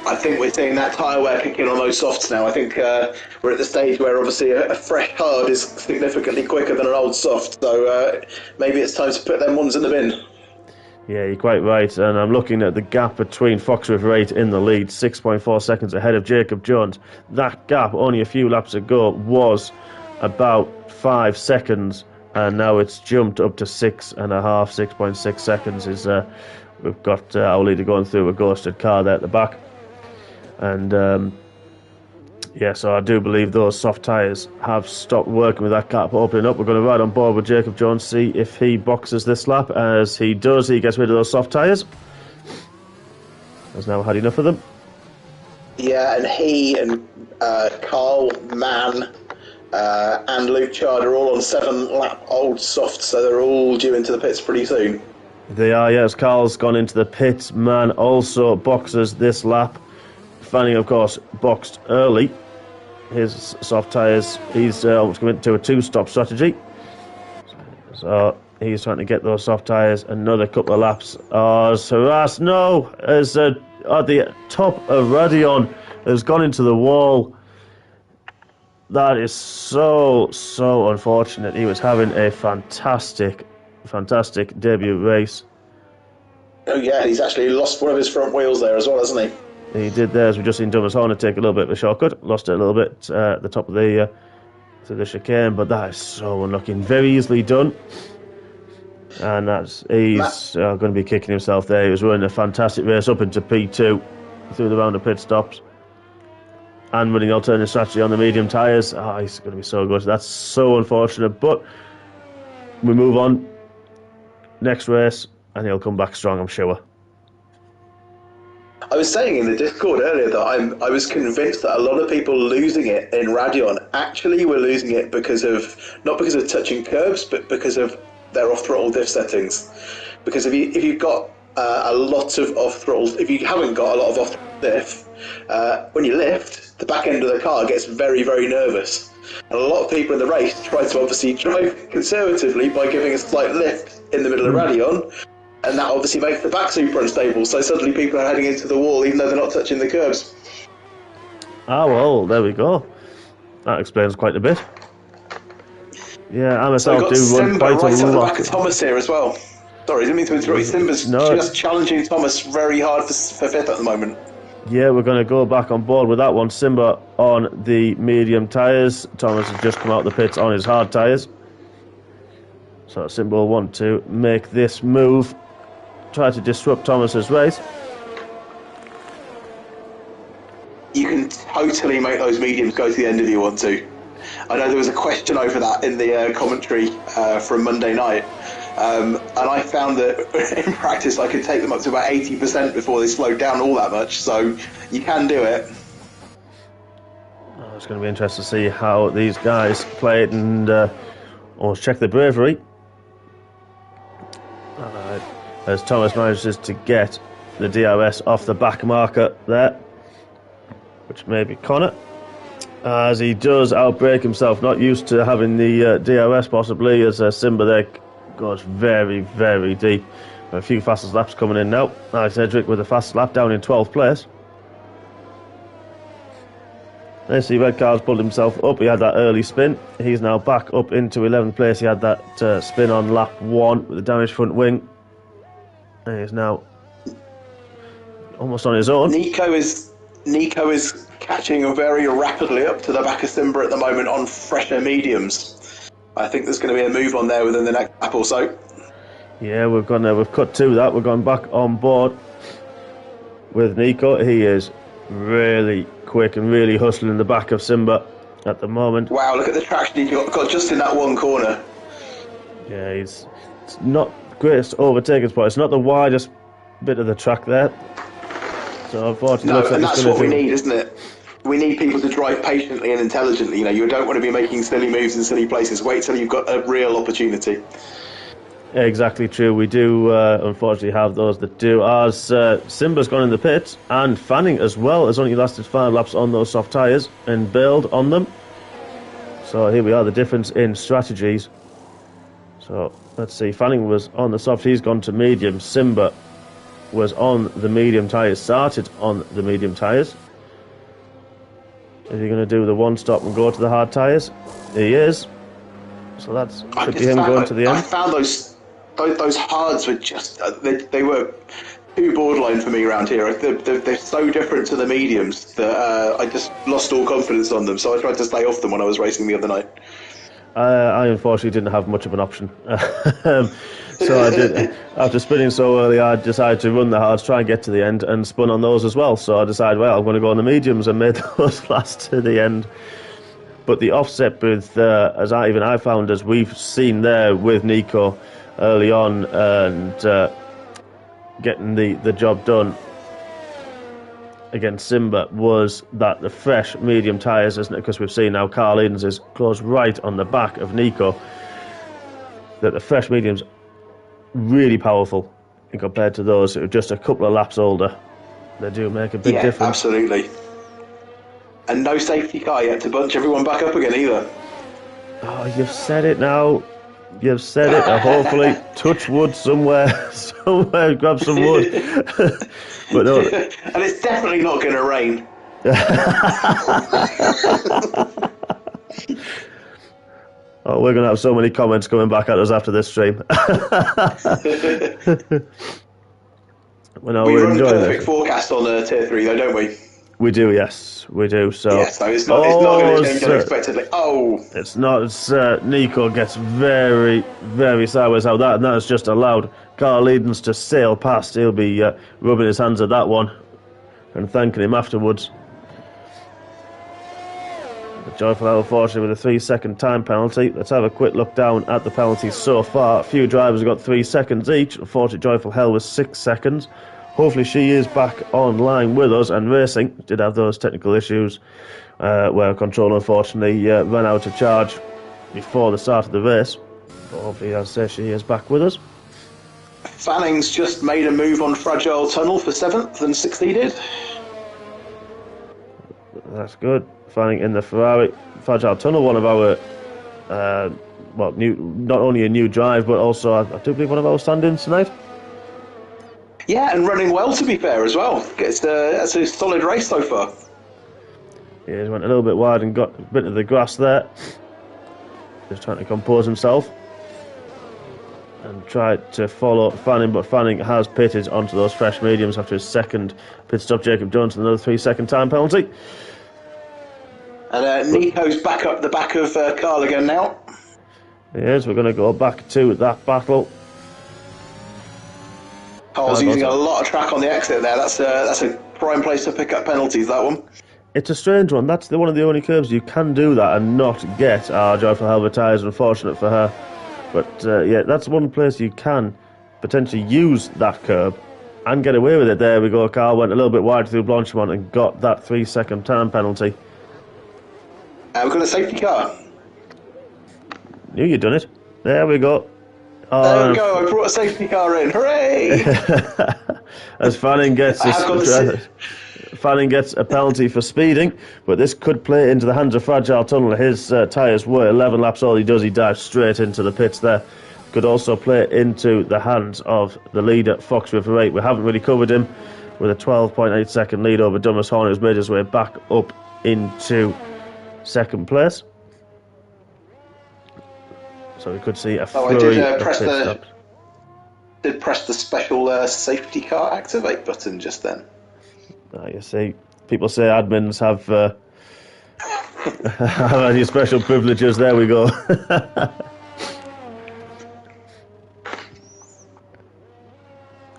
I think we're seeing that tyre wear kicking on those softs now. I think we're at the stage where obviously a fresh hard is significantly quicker than an old soft. So maybe it's time to put them ones in the bin. Yeah, you're quite right. And I'm looking at the gap between Foxworth Rate in the lead, 6.4 seconds ahead of Jacob Jones. That gap only a few laps ago was about 5 seconds, and now it's jumped up to 6.5, 6.6 seconds. We've got our leader going through a ghosted car there at the back. And yeah, so I do believe those soft tyres have stopped working with that gap opening up. We're going to ride on board with Jacob Jones, see if he boxes this lap. As he does, he gets rid of those soft tyres. Has now had enough of them. Yeah, and he and Carl Mann and Luke Chard are all on 7-lap-old softs, so they're all due into the pits pretty soon. They are, yes. Carl's gone into the pits. Mann also boxes this lap. Fanning, of course, boxed early. His soft tyres, he's almost committed to a 2-stop strategy. So he's trying to get those soft tyres another couple of laps. Oh, Saras, no! As at the top of Radion has gone into the wall. That is so unfortunate. He was having a fantastic debut race. Oh yeah, he's actually lost one of his front wheels there as well, hasn't he? He did there, as we just seen Thomas Horner take a little bit of a shortcut. Lost it a little bit at the top of the chicane, but that is so unlucky. Very easily done. And he's going to be kicking himself there. He was running a fantastic race up into P2 through the round of pit stops and running alternative strategy on the medium tyres. Oh, he's going to be so good. That's so unfortunate, but we move on. Next race, and he'll come back strong, I'm sure. I was saying in the Discord earlier that I was convinced that a lot of people losing it in Radion actually were losing it not because of touching curbs, but because of their off-throttle diff settings. Because if you've got a lot of off-throttle, if you haven't got a lot of off-throttle diff, when you lift, the back end of the car gets very, very nervous. And a lot of people in the race try to obviously drive conservatively by giving a slight lift in the middle of Radion. And that obviously makes the back super unstable, so suddenly people are heading into the wall even though they're not touching the curbs. Ah, well, there we go. That explains quite a bit. Yeah, I myself do run quite a lot. Right at the back of Thomas here as well. Sorry, I didn't mean to interrupt you. Simba's just challenging Thomas very hard for fifth at the moment. Yeah, we're going to go back on board with that one. Simba on the medium tyres. Thomas has just come out of the pits on his hard tyres. So Simba will want to make this move. Try to disrupt Thomas's race. You can totally make those mediums go to the end if you want to. I know there was a question over that in the commentary from Monday night, and I found that in practice I could take them up to about 80% before they slowed down all that much, so you can do it. It's going to be interesting to see how these guys play it and almost check their bravery. As Thomas manages to get the DRS off the back marker there, which may be Connor. As he does outbrake himself, not used to having the DRS possibly, as Simba there goes very, very deep. A few fastest laps coming in now. Alex Edric with a fast lap down in 12th place. There see Red Car's pulled himself up. He had that early spin. He's now back up into 11th place. He had that spin on lap 1 with the damaged front wing. And he's now almost on his own. Nico is catching very rapidly up to the back of Simba at the moment on fresher mediums. I think there's going to be a move on there within the next lap or so. Yeah, we've cut to that. We've gone back on board with Nico. He is really quick and really hustling in the back of Simba at the moment. Wow, look at the traction he got just in that one corner. Yeah, it's not greatest overtaking spot. It's not the widest bit of the track there. So unfortunately, and that's what we need, isn't it? We need people to drive patiently and intelligently. You don't want to be making silly moves in silly places. Wait till you've got a real opportunity. Exactly true. We do unfortunately have those that do. As Simba's gone in the pit, and Fanning as well has only lasted 5 laps on those soft tyres and bailed on them. So here we are, the difference in strategies. So let's see, Fanning was on the soft, he's gone to medium. Simba was on the medium tyres, started on the medium tyres. Is he going to do the one stop and go to the hard tyres? He is. So that should be him going to the end. those hards were just they were too borderline for me around here. They're so different to the mediums that I just lost all confidence on them. So I tried to stay off them when I was racing the other night. I unfortunately didn't have much of an option. So I did. After spinning so early, I decided to run the hards, try and get to the end, and spun on those as well. So I decided, well, I'm going to go on the mediums, and made those last to the end. But the offset with, as I found, as we've seen there with Nico early on, and getting the job done against Simba, was that the fresh medium tyres, isn't it? Because we've seen now Carl Edens is close right on the back of Nico. That the fresh mediums really powerful in compared to those who are just a couple of laps older. They do make a big difference. Absolutely. And no safety car yet to bunch everyone back up again either. Oh, you've said it now. You've said it. Hopefully, touch wood somewhere. Grab some wood. But no. And it's definitely not going to rain. Oh, we're going to have so many comments coming back at us after this stream. We run perfect forecast on Tier 3 though, don't we? We do, yes. We do. So it's not going to change unexpectedly. It's not. It's, Nico gets very, very sideways out that, and that has just allowed Carl Edens to sail past. He'll be rubbing his hands at that one and thanking him afterwards. Joyful Hell, unfortunately, with a 3-second time penalty. Let's have a quick look down at the penalties so far. A few drivers have got 3 seconds each. Unfortunately, Joyful Hell was 6 seconds. Hopefully she is back online with us and racing. Did have those technical issues where controller unfortunately ran out of charge before the start of the race. But hopefully, as I say, she is back with us. Fanning's just made a move on Fragile Tunnel for 7th and succeeded. That's good. Fanning in the Ferrari. Fragile Tunnel, one of our, not only a new drive, but also, I do believe, one of our stand-ins tonight. Yeah, and running well, to be fair, as well. That's a solid race so far. Yeah, he went a little bit wide and got a bit of the grass there. Just trying to compose himself. And tried to follow Fanning, but Fanning has pitted onto those fresh mediums after his second pit stop. Jacob Jones with another 3-second time penalty. And Nico's back up the back of Carl again now. Yes, we're going to go back to that battle. Carl's using a lot of track on the exit there. That's a prime place to pick up penalties, that one. It's a strange one. That's one of the only curves you can do that and not get our Joyful Helver tyres. Unfortunate for her. But yeah, that's one place you can potentially use that curb and get away with it. There we go. Carl went a little bit wide through Blanchimont and got that 3-second time penalty. We've got a safety car. Knew you'd done it. There we go. There we go. I brought a safety car in. Hooray! As Fanning gets a penalty for speeding, but this could play into the hands of Fragile Tunnel. His tyres were 11 laps. All he does, he dives straight into the pits there. Could also play into the hands of the leader, Fox River 8. We haven't really covered him with a 12.8 second lead over Dumas Horner, who's made his way back up into second place. So we could see a flurry of pit stops. Did press the special safety car activate button just then. You see, people say admins have have any special privileges. There we go.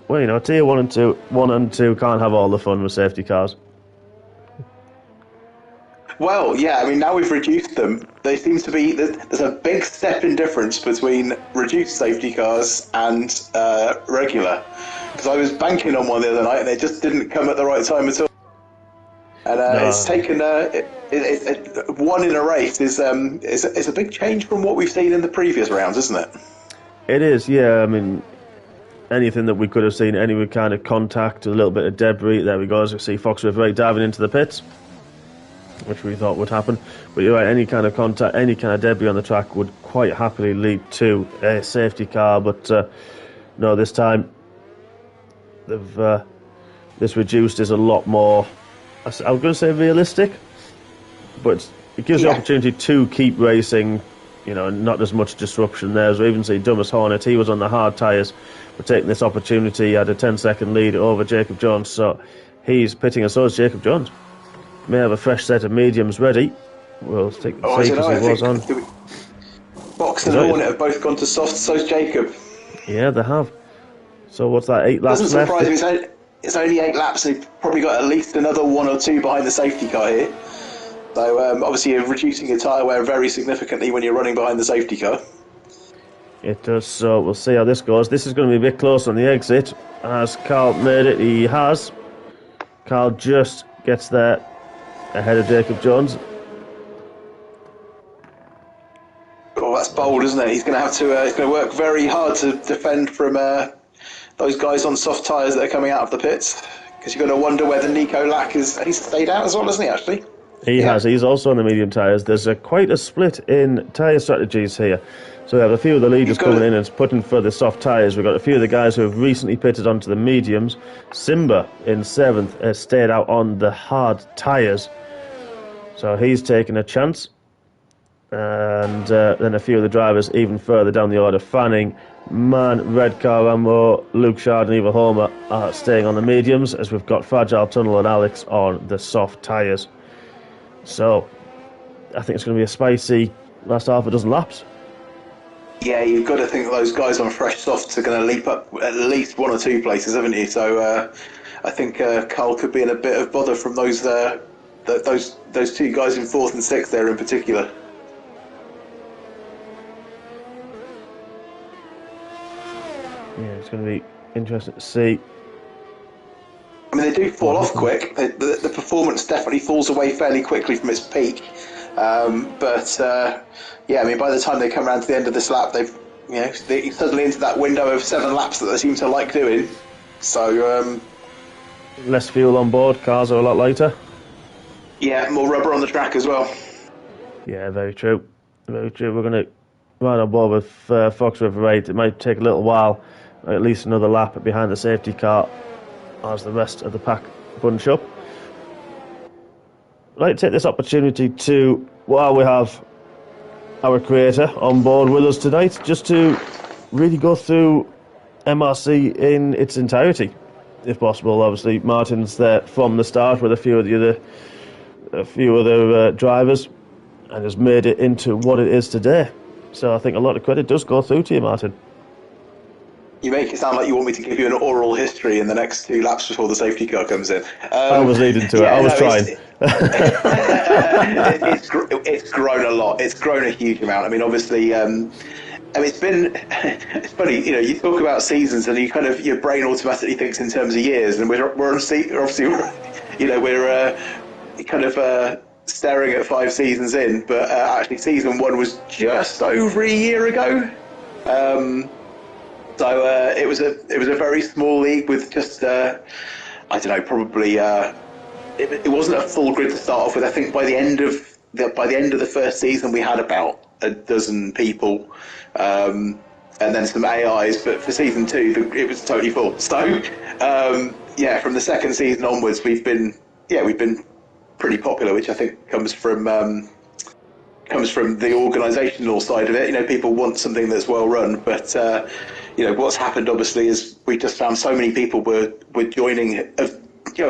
Well, you know, tier 1 and 2 can't have all the fun with safety cars. Well, yeah, I mean, now we've reduced them. They seem to be... There's a big step in difference between reduced safety cars and regular. Because I was banking on one the other night and it just didn't come at the right time at all. And it's taken... one in a race is a big change from what we've seen in the previous rounds, isn't it? It is, yeah. I mean, anything that we could have seen, any kind of contact, a little bit of debris. There we go, as you see Fox River 8 diving into the pits, which we thought would happen. But you're right, any kind of contact, any kind of debris on the track would quite happily lead to a safety car. But no, this time this reduced is a lot more, I was going to say realistic, but it gives the opportunity to keep racing, not as much disruption there. As we even see Thomas Hornet, he was on the hard tyres, but taking this opportunity, he had a 10-second lead over Jacob Jones, so he's pitting, and so is Jacob Jones. May have a fresh set of mediums ready. We'll take the see because he was on. Box and Hornet have both gone to soft, so's Jacob. Yeah, they have. So what's that, 8 laps left? Doesn't surprise me, it's only 8 laps, and they've probably got at least another 1 or 2 behind the safety car here. So obviously you're reducing your tyre wear very significantly when you're running behind the safety car. It does, so we'll see how this goes. This is going to be a bit close on the exit. Has Carl made it? He has. Carl just gets there ahead of Jacob Jones. Oh, that's bold, isn't it? He's going to have to he's going to work very hard to defend from those guys on soft tyres that are coming out of the pits. Because you're going to wonder whether Nico Lack he's stayed out as well, hasn't he, actually? He has. He's also on the medium tyres. There's quite a split in tyre strategies here. So we have a few of the leaders coming in and putting for the soft tyres. We've got a few of the guys who have recently pitted onto the mediums. Simba in 7th has stayed out on the hard tyres. So he's taking a chance. And then a few of the drivers even further down the order. Fanning, Mann, Redcar, Rambo, Luke Shard and Eva Homer are staying on the mediums, as we've got Fragile Tunnel and Alex on the soft tyres. So I think it's going to be a spicy last half a dozen laps. Yeah, you've got to think that those guys on fresh softs are going to leap up at least 1 or 2 places, haven't you? So I think Carl could be in a bit of bother from those 2 guys in 4th and 6th there in particular. Yeah, it's going to be interesting to see. I mean, they do fall off quick. The performance definitely falls away fairly quickly from its peak. Yeah, I mean, by the time they come around to the end of this lap, they're suddenly into that window of 7 laps that they seem to like doing. So less fuel on board, cars are a lot lighter. Yeah, more rubber on the track as well. Yeah, very true. Very true. We're going to ride on board with Fox River 8. It might take a little while, at least another lap behind the safety car as the rest of the pack bunch up. I'd like to take this opportunity to, while we have our creator on board with us tonight, just to really go through MRC in its entirety, if possible. Obviously, Martin's there from the start with a few other drivers, and has made it into what it is today. So I think a lot of credit does go through to you, Martin. You make it sound like you want me to give you an oral history in the next 2 laps before the safety car comes in. I was leading to it. I was trying. It's grown a lot. It's grown a huge amount. I mean, obviously, it's funny, you talk about seasons and your brain automatically thinks in terms of years, and we're staring at 5 seasons in, but actually season 1 was just over a year ago. So it was a very small league with just probably it wasn't a full grid to start off with. I think by the end of the first season we had about a dozen people, and then some AIs. But for season 2 it was totally full. So from the second season onwards we've been pretty popular, which I think comes from the organisational side of it. People want something that's well run, but what's happened obviously is we just found so many people were joining of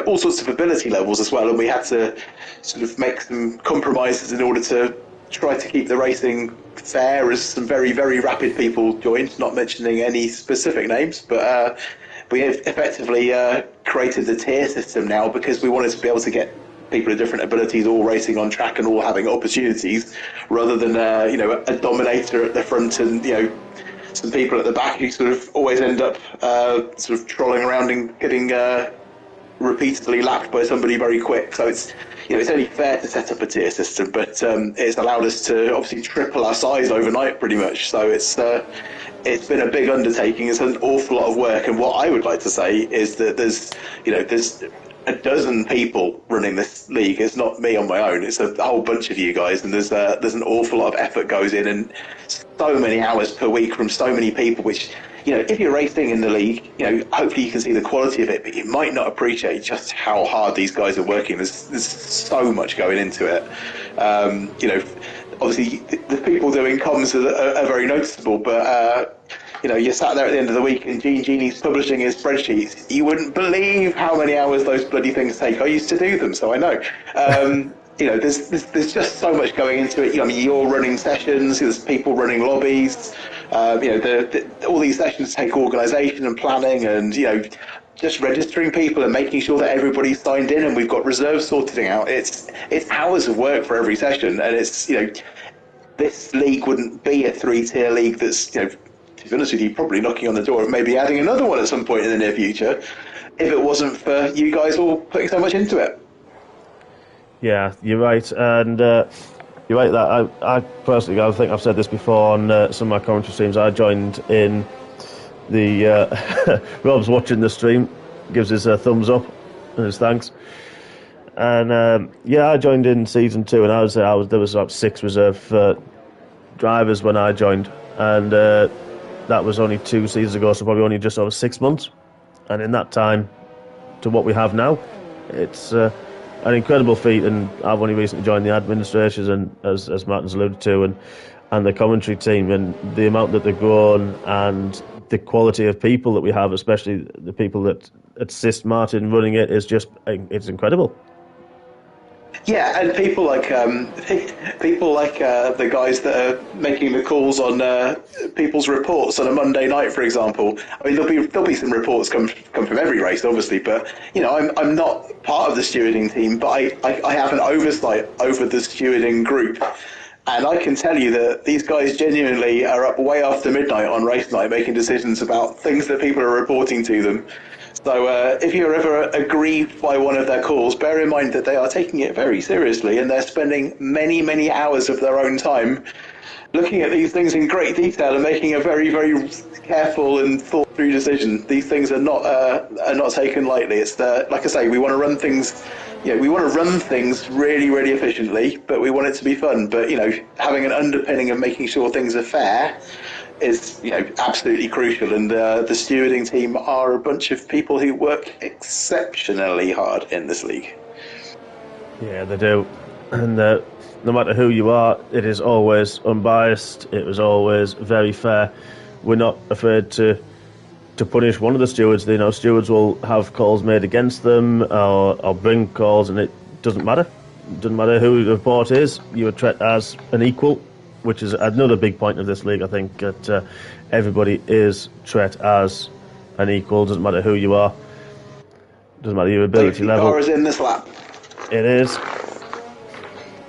all sorts of ability levels as well, and we had to sort of make some compromises in order to try to keep the racing fair, as some very, very rapid people joined, not mentioning any specific names, but we have effectively created the tier system now because we wanted to be able to get people of different abilities all racing on track and all having opportunities, rather than a dominator at the front and some people at the back who sort of always end up sort of trolling around and getting repeatedly lapped by somebody very quick. So it's only fair to set up a tier system, but it's allowed us to obviously triple our size overnight pretty much. So it's been a big undertaking. It's an awful lot of work, and what I would like to say is that there's a dozen people running this league. It's not me on my own. It's a whole bunch of you guys, and there's an awful lot of effort goes in, and so many hours per week from so many people. Which if you're racing in the league, hopefully you can see the quality of it, but you might not appreciate just how hard these guys are working. There's so much going into it. obviously the people doing comms are very noticeable, but you're sat there at the end of the week and Genie's publishing his spreadsheets. You wouldn't believe how many hours those bloody things take. I used to do them, so I know. There's just so much going into it. I mean, you're running sessions. There's people running lobbies. All these sessions take organisation and planning, and just registering people and making sure that everybody's signed in and we've got reserves sorted out. It's hours of work for every session, and it's this league wouldn't be a 3-tier league that's to be honest with you, probably knocking on the door of maybe adding another one at some point in the near future, if it wasn't for you guys all putting so much into it. Yeah, you're right, and you're right that I personally, I think I've said this before on some of my commentary streams. I joined in the Rob's watching the stream, gives his thumbs up and his thanks, and I joined in season 2, and there was about 6 reserve drivers when I joined, and that was only 2 seasons ago, so probably only just over 6 months. And in that time, to what we have now, it's an incredible feat. And I've only recently joined the administrators, and as Martin's alluded to, and the commentary team, and the amount that they've grown, and the quality of people that we have, especially the people that assist Martin running it, is just, it's incredible. Yeah, and people like the guys that are making the calls on people's reports on a Monday night, for example. I mean, there'll be some reports come from every race, obviously, but I'm not part of the stewarding team, but I have an oversight over the stewarding group, and I can tell you that these guys genuinely are up way after midnight on race night making decisions about things that people are reporting to them. So if you're ever aggrieved by one of their calls, bear in mind that they are taking it very seriously, and they're spending many, many hours of their own time looking at these things in great detail and making a very, very careful and thought-through decision. These things are not taken lightly. It's like I say, we want to run things. We want to run things really, really efficiently, but we want it to be fun. But having an underpinning of making sure things are fair is absolutely crucial, and the stewarding team are a bunch of people who work exceptionally hard in this league. Yeah, they do, and no matter who you are, it is always unbiased. It was always very fair. We're not afraid to punish one of the stewards. Stewards will have calls made against them or bring calls, and it doesn't matter. It doesn't matter who the report is. You are treated as an equal, which is another big point of this league. I think that everybody is treated as an equal. Doesn't matter who you are. Doesn't matter your ability level. Car is in this lap. It is.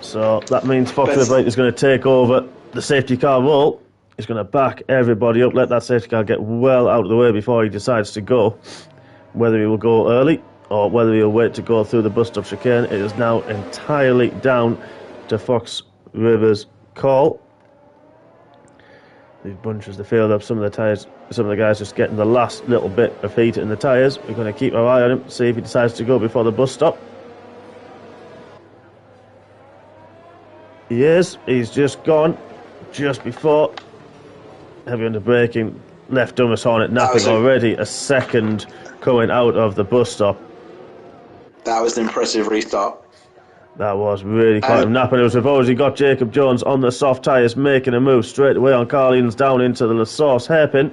So that means Fox Red is going to take over the safety car role. He's going to back everybody up, let that safety car get well out of the way before he decides to go. Whether he will go early or whether he'll wait to go through the bus stop chicane, it is now entirely down to Fox Rivers' call. He bunches the field up. Some of the tyres, some of the guys just getting the last little bit of heat in the tyres. We're going to keep our eye on him, see if he decides to go before the bus stop. He is. He's just gone just before. Heavy under braking. Left Dumas Hornet napping already. A second coming out of the bus stop. That was an impressive restart. That was really quite a nap, and it was supposed he got Jacob Jones on the soft tyres, making a move straight away on Carlins down into the La Source hairpin.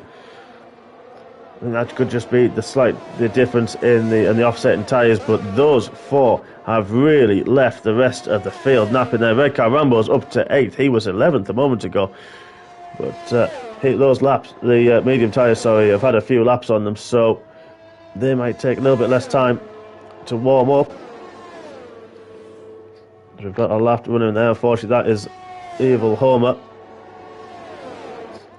And that could just be the difference in the offsetting tyres, but those 4 have really left the rest of the field napping there. Red Car Rambo's up to 8th. He was 11th a moment ago. But those laps, the medium tyres, have had a few laps on them, so they might take a little bit less time to warm up. We've got a lap running there. Unfortunately, that is Evil Homer.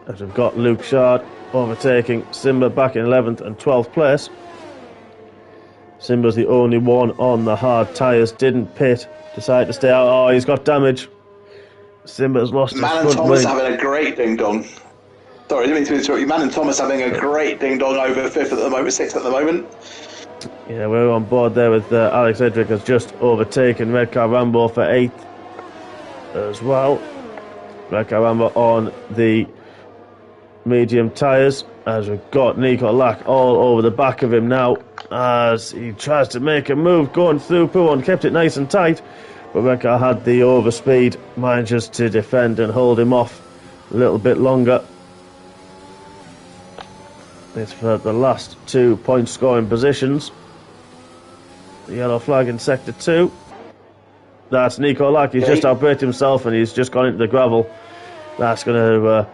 As we've got Luke Shard overtaking Simba back in 11th and 12th place. Simba's the only one on the hard tyres. Didn't pit. Decided to stay out. Oh, he's got damage. Simba's lost his front wing. Man and Thomas having a great ding-dong. Sorry, I didn't mean to interrupt you. Man and Thomas having a great ding-dong over 5th at the moment, 6th at the moment. Yeah, we're on board there with Alex Edrick has just overtaken Red Car Rambo for 8th as well. Red Car Rambo on the medium tyres, as we've got Nico Lack all over the back of him now as he tries to make a move going through Pouon. Kept it nice and tight, But Redcar had the overspeed, manages to defend and hold him off a little bit longer. It's for the last 2 point scoring positions. The yellow flag in sector 2. That's Nico Lack. He's just outbraked himself and he's just gone into the gravel. That's going to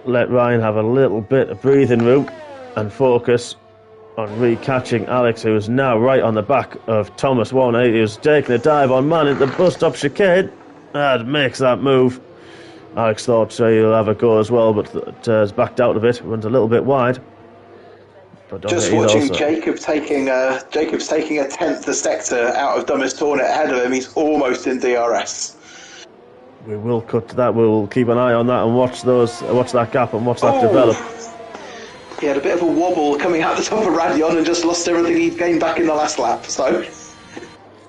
let Ryan have a little bit of breathing room and focus on re-catching Alex, who is now right on the back of Thomas 180, who's taking a dive on man into the bus stop chicane and makes that move. Alex thought he'll have a go as well, but has backed out of it, runs a little bit wide. But just watching Jacob's taking a 10th the sector out of Dumbest Hornet ahead of him. He's almost in DRS. We will cut to that. We'll keep an eye on that and watch that gap and watch that develop. He had a bit of a wobble coming out the top of Radion and just lost everything he'd gained back in the last lap. So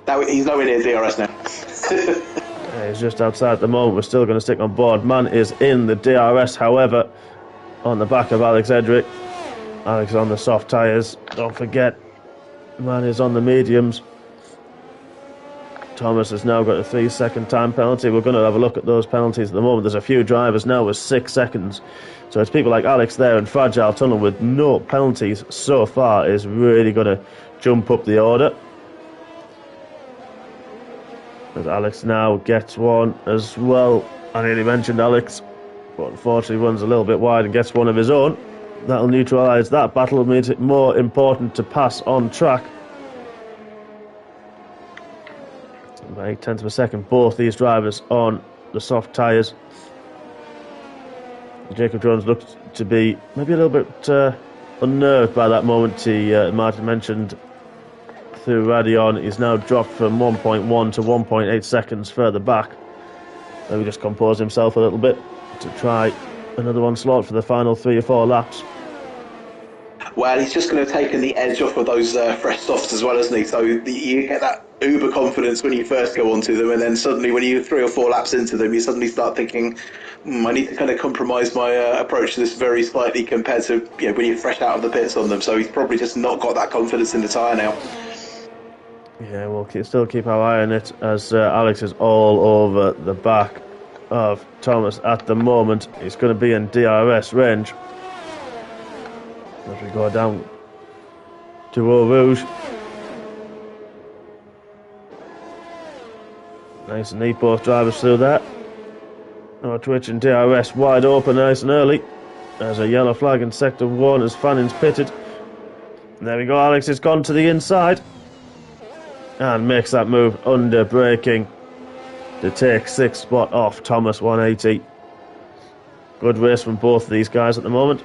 now he's nowhere near DRS now. He's just outside at the moment. We're still going to stick on board. Man is in the DRS, however, on the back of Alex Edrick. Alex on the soft tyres. Don't forget, Man is on the mediums. Thomas has now got a 3-second time penalty. We're going to have a look at those penalties at the moment. There's a few drivers now with 6 seconds. So it's people like Alex there and Fragile Tunnel with no penalties so far is really going to jump up the order. As Alex now gets one as well. I nearly mentioned Alex, but unfortunately runs a little bit wide and gets one of his own. That'll neutralise that battle and make it more important to pass on track. By 8/10 of a second, both these drivers on the soft tyres. Jacob Jones looked to be maybe a little bit unnerved by that moment Martin mentioned through Radion. He's now dropped from 1.1 to 1.8 seconds further back. Maybe just compose himself a little bit to try another onslaught for the final 3 or 4 laps. Well, he's just going to take the edge off of those fresh softs as well, isn't he? So you get that uber confidence when you first go onto them, and then suddenly when you're 3 or 4 laps into them, you suddenly start thinking, I need to kind of compromise my approach to this very slightly compared to when you're fresh out of the pits on them. So he's probably just not got that confidence in the tyre now. Yeah, we'll still keep our eye on it as Alex is all over the back of Thomas at the moment. He's going to be in DRS range as we go down to Eau Rouge. Nice and neat, both drivers through that. Oh, Twitch and DRS wide open nice and early. There's a yellow flag in sector 1 as Fanning's pitted. And there we go, Alex has gone to the inside and makes that move under braking to take 6th spot off Thomas 180. Good race from both of these guys at the moment.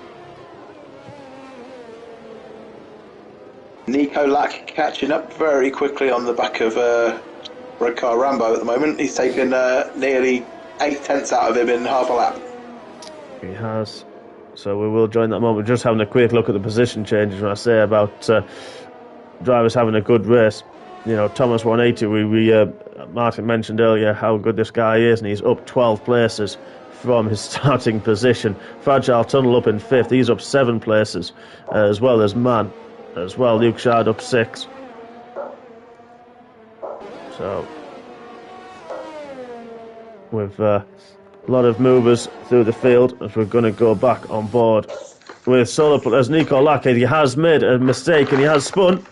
Nico Lack catching up very quickly on the back of Redcar Rambo at the moment. He's taken nearly 8/10 out of him in half a lap. He has. So we will join that moment. Just having a quick look at the position changes when I say about drivers having a good race. Thomas 180, Martin mentioned earlier how good this guy is, and he's up 12 places from his starting position. Fragile Tunnel up in 5th, he's up 7 places, as well as Man, as well. Luke Shard up 6. So, with a lot of movers through the field, as we're going to go back on board with Solar, as Nico Lackhead, he has made a mistake and he has spun.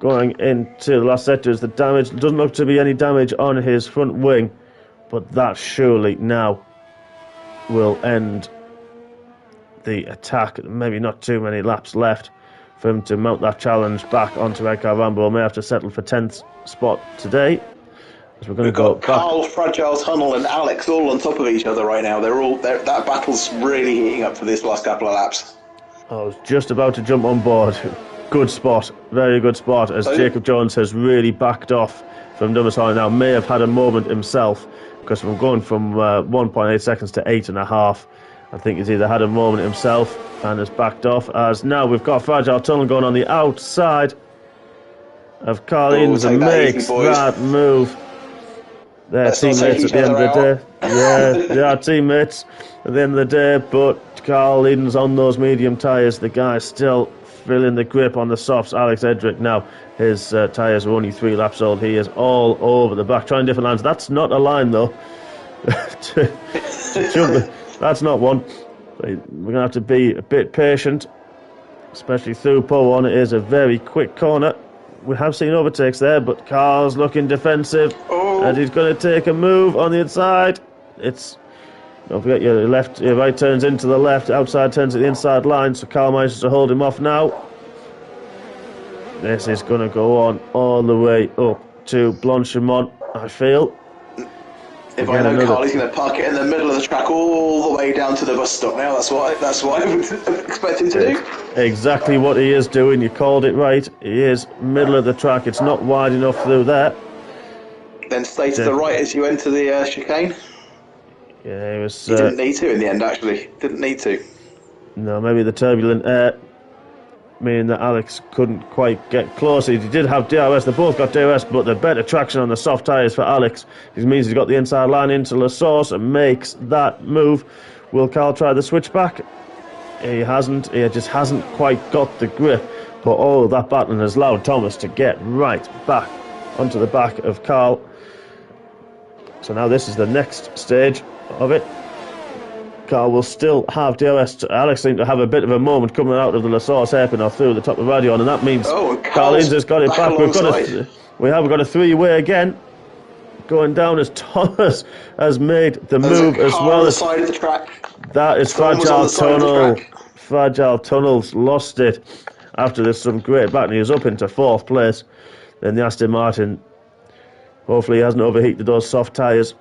Going into the last sector is the damage. Doesn't look to be any damage on his front wing, but that surely now will end the attack. Maybe not too many laps left for him to mount that challenge back onto Redcar Rambo. May have to settle for 10th spot today. As we're going to go back. Carl, Fragile Tunnel and Alex all on top of each other right now. That battle's really heating up for this last couple of laps. I was just about to jump on board. Good spot, very good spot, as Jacob Jones has really backed off from Dumbest Hornet now. May have had a moment himself, because from going from 1.8 seconds to 8.5, I think he's either had a moment himself and has backed off, as now we've got Fragile Tunnel going on the outside of Carlins and makes that move. They're teammates at the end of the day. Yeah, they are teammates at the end of the day, but Carl Eden's on those medium tyres. The guy's still feeling the grip on the softs. Alex Edric now, his tyres are only 3 laps old. He is all over the back, trying different lines. That's not a line, though. That's not one. We're going to have to be a bit patient, especially through pole 1. It is a very quick corner. We have seen overtakes there, but Carl's looking defensive, and he's going to take a move on the inside. Don't forget your right turns into the left, outside turns to the inside line, so Carl manages to hold him off now. This is going to go on all the way up to Blanchimont, I feel. If I know Carl, he's going to park it in the middle of the track all the way down to the bus stop now. That's what I would expect him to do. Exactly what he is doing. You called it right. He is middle of the track. It's not wide enough through there. Then stay to the right as you enter the chicane. Yeah, he was. He didn't need to in the end, actually. Didn't need to. No, maybe the turbulent air, meaning that Alex couldn't quite get close. He did have DRS. They both got DRS, but the better traction on the soft tyres for Alex. It means he's got the inside line into La Source and makes that move. Will Carl try the switchback? He hasn't. He just hasn't quite got the grip. But all of that battling has allowed Thomas to get right back onto the back of Carl. So now this is the next stage of it. Carl will still have DRS. Alex seemed to have a bit of a moment coming out of the La Source hairpin or through the top of Radion, and that means Carl Inns has got it back. We have got a three-way again going down as Thomas has made the move as well. As side of the track. That is Fragile Tunnel. Fragile Tunnel's lost it after there's some great battling. He was up into 4th place. Then the Aston Martin, hopefully he hasn't overheated those soft tyres.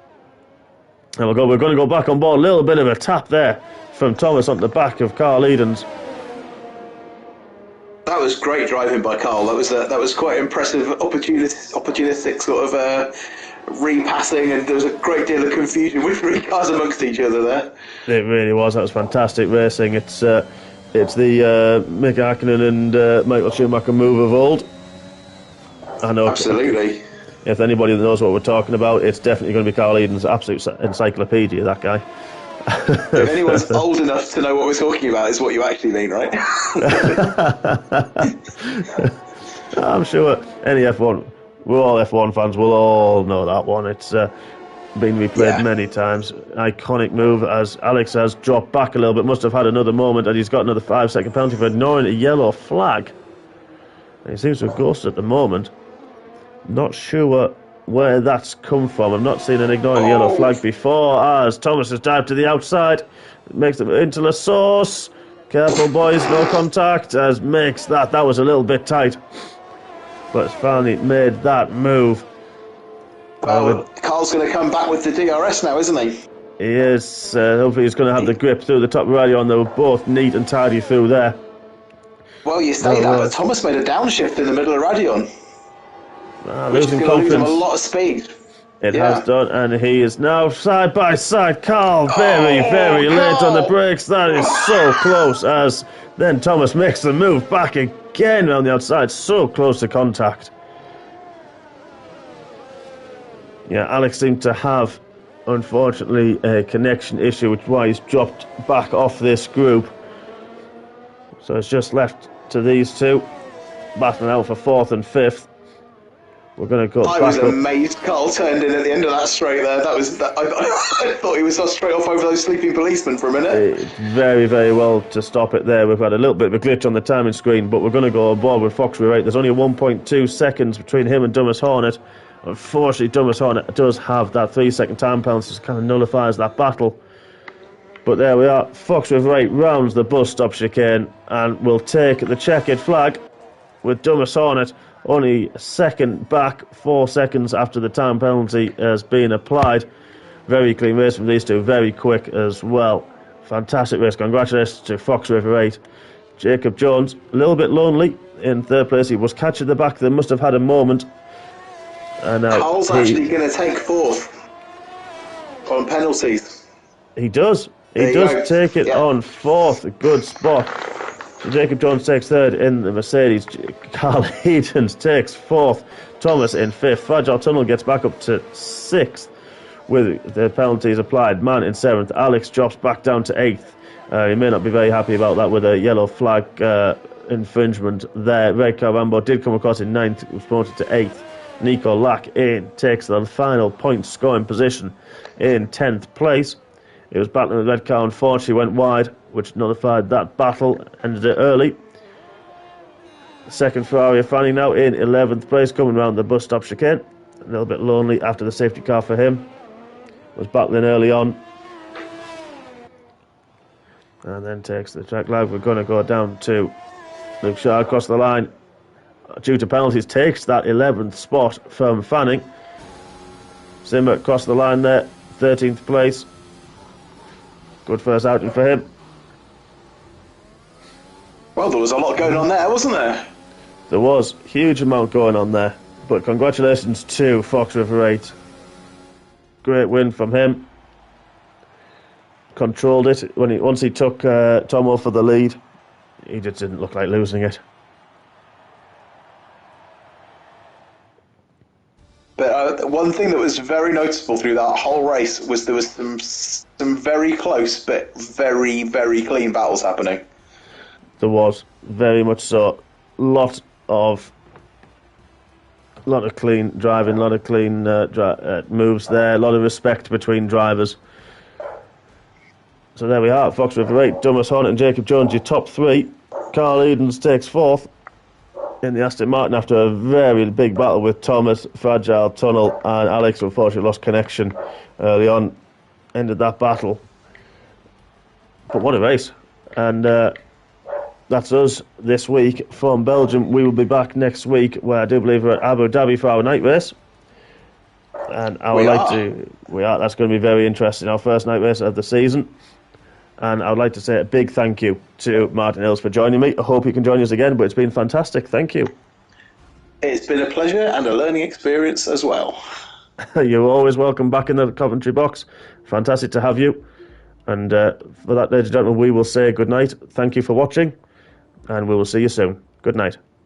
And we're going to go back on board. A little bit of a tap there from Thomas on the back of Carl Edens. That was great driving by Carl. That was quite impressive, opportunistic sort of repassing, and there was a great deal of confusion with 3 cars amongst each other there. It really was. That was fantastic racing. It's the Mick Hakkinen and Michael Schumacher move of old. I know. Absolutely. If anybody knows what we're talking about, it's definitely going to be Carl Eden's absolute encyclopedia, that guy. If anyone's old enough to know what we're talking about, is what you actually mean, right? I'm sure any F1, we're all F1 fans, we'll all know that one. It's been replayed many times. Iconic move as Alex has dropped back a little bit, must have had another moment, and he's got another 5-second penalty for ignoring a yellow flag. And he seems to have ghosted at the moment. Not sure where that's come from. I've not seen an ignoring the yellow flag before, as Thomas has dived to the outside, makes it into La Source. Careful, boys, no contact, as makes that was a little bit tight, but it's finally made that move. Well, Carl's going to come back with the DRS now, isn't he? He is. Hopefully he's going to have the grip through the top radio, and they were both neat and tidy through there. Well, you say that, but Thomas made a downshift in the middle of Radion. Which is going to lose him a lot of speed. It has done, and he is now side by side. Carl very late on the brakes. That is so close, as then Thomas makes the move back again on the outside. So close to contact. Yeah, Alex seemed to have, unfortunately, a connection issue, which is why he's dropped back off this group. So it's just left to these two, battling out for 4th and 5th. We're going to go back. I was amazed Carl turned in at the end of that straight there. I thought he was straight off over those sleeping policemen for a minute. Very well to stop it there. We've had a little bit of a glitch on the timing screen, but we're going to go aboard with Foxbury Right. There's only 1.2 seconds between him and Dumas Hornet. Unfortunately, Dumas Hornet does have that 3-second time penalty, so it kind of nullifies that battle. But there we are. Foxbury Right rounds the bus stop chicane and will take the checkered flag with Dumas Hornet only a second back, 4 seconds after the time penalty has been applied. Very clean race from these two, very quick as well. Fantastic race. Congratulations to Fox River 8. Jacob Jones, a little bit lonely in 3rd place. He was catching the back. They must have had a moment. And Carl's actually going to take 4th on penalties. He does. He does take it on 4th. A good spot. Jacob Jones takes 3rd in the Mercedes. Carl Edens takes 4th. Thomas in 5th. Fragile Tunnel gets back up to 6th with the penalties applied. Man in 7th. Alex drops back down to 8th. He may not be very happy about that with a yellow flag infringement there. Red car Rambo did come across in 9th, was promoted to 8th. Nico Lack in takes the final point scoring position in 10th place. It was battling with red car, unfortunately went wide, which nullified that battle, ended it early. Second Ferrari Fanny now in 11th place, coming round the bus stop chicane. A little bit lonely after the safety car for him. Was battling early on. And then takes the track line. We're going to go down to Luke Shaw across the line. Due to penalties, takes that 11th spot from Fanning. Zimmer across the line there, 13th place. Good first outing for him. Well, there was a lot going on there, wasn't there? There was huge amount going on there. But congratulations to Fox River 8. Great win from him. Controlled it. Once he took Tomo for the lead, he just didn't look like losing it. But one thing that was very noticeable through that whole race was there was some very close but very, very clean battles happening. There was, very much so. Lot of clean driving, lot of clean moves there, a lot of respect between drivers. So there we are, Fox River 8, Thomas Hornet and Jacob Jones, your top 3. Carl Edens takes 4th in the Aston Martin after a very big battle with Thomas, Fragile Tunnel, and Alex unfortunately lost connection early on, ended that battle. But what a race. And that's us this week from Belgium. We will be back next week, where I do believe we're at Abu Dhabi for our night race. And that's going to be very interesting, our first night race of the season. And I would like to say a big thank you to Martin Hills for joining me. I hope you can join us again, but it's been fantastic. Thank you. It's been a pleasure and a learning experience as well. You're always welcome back in the commentary box. Fantastic to have you. And for that, ladies and gentlemen, we will say good night. Thank you for watching, and we will see you soon. Good night.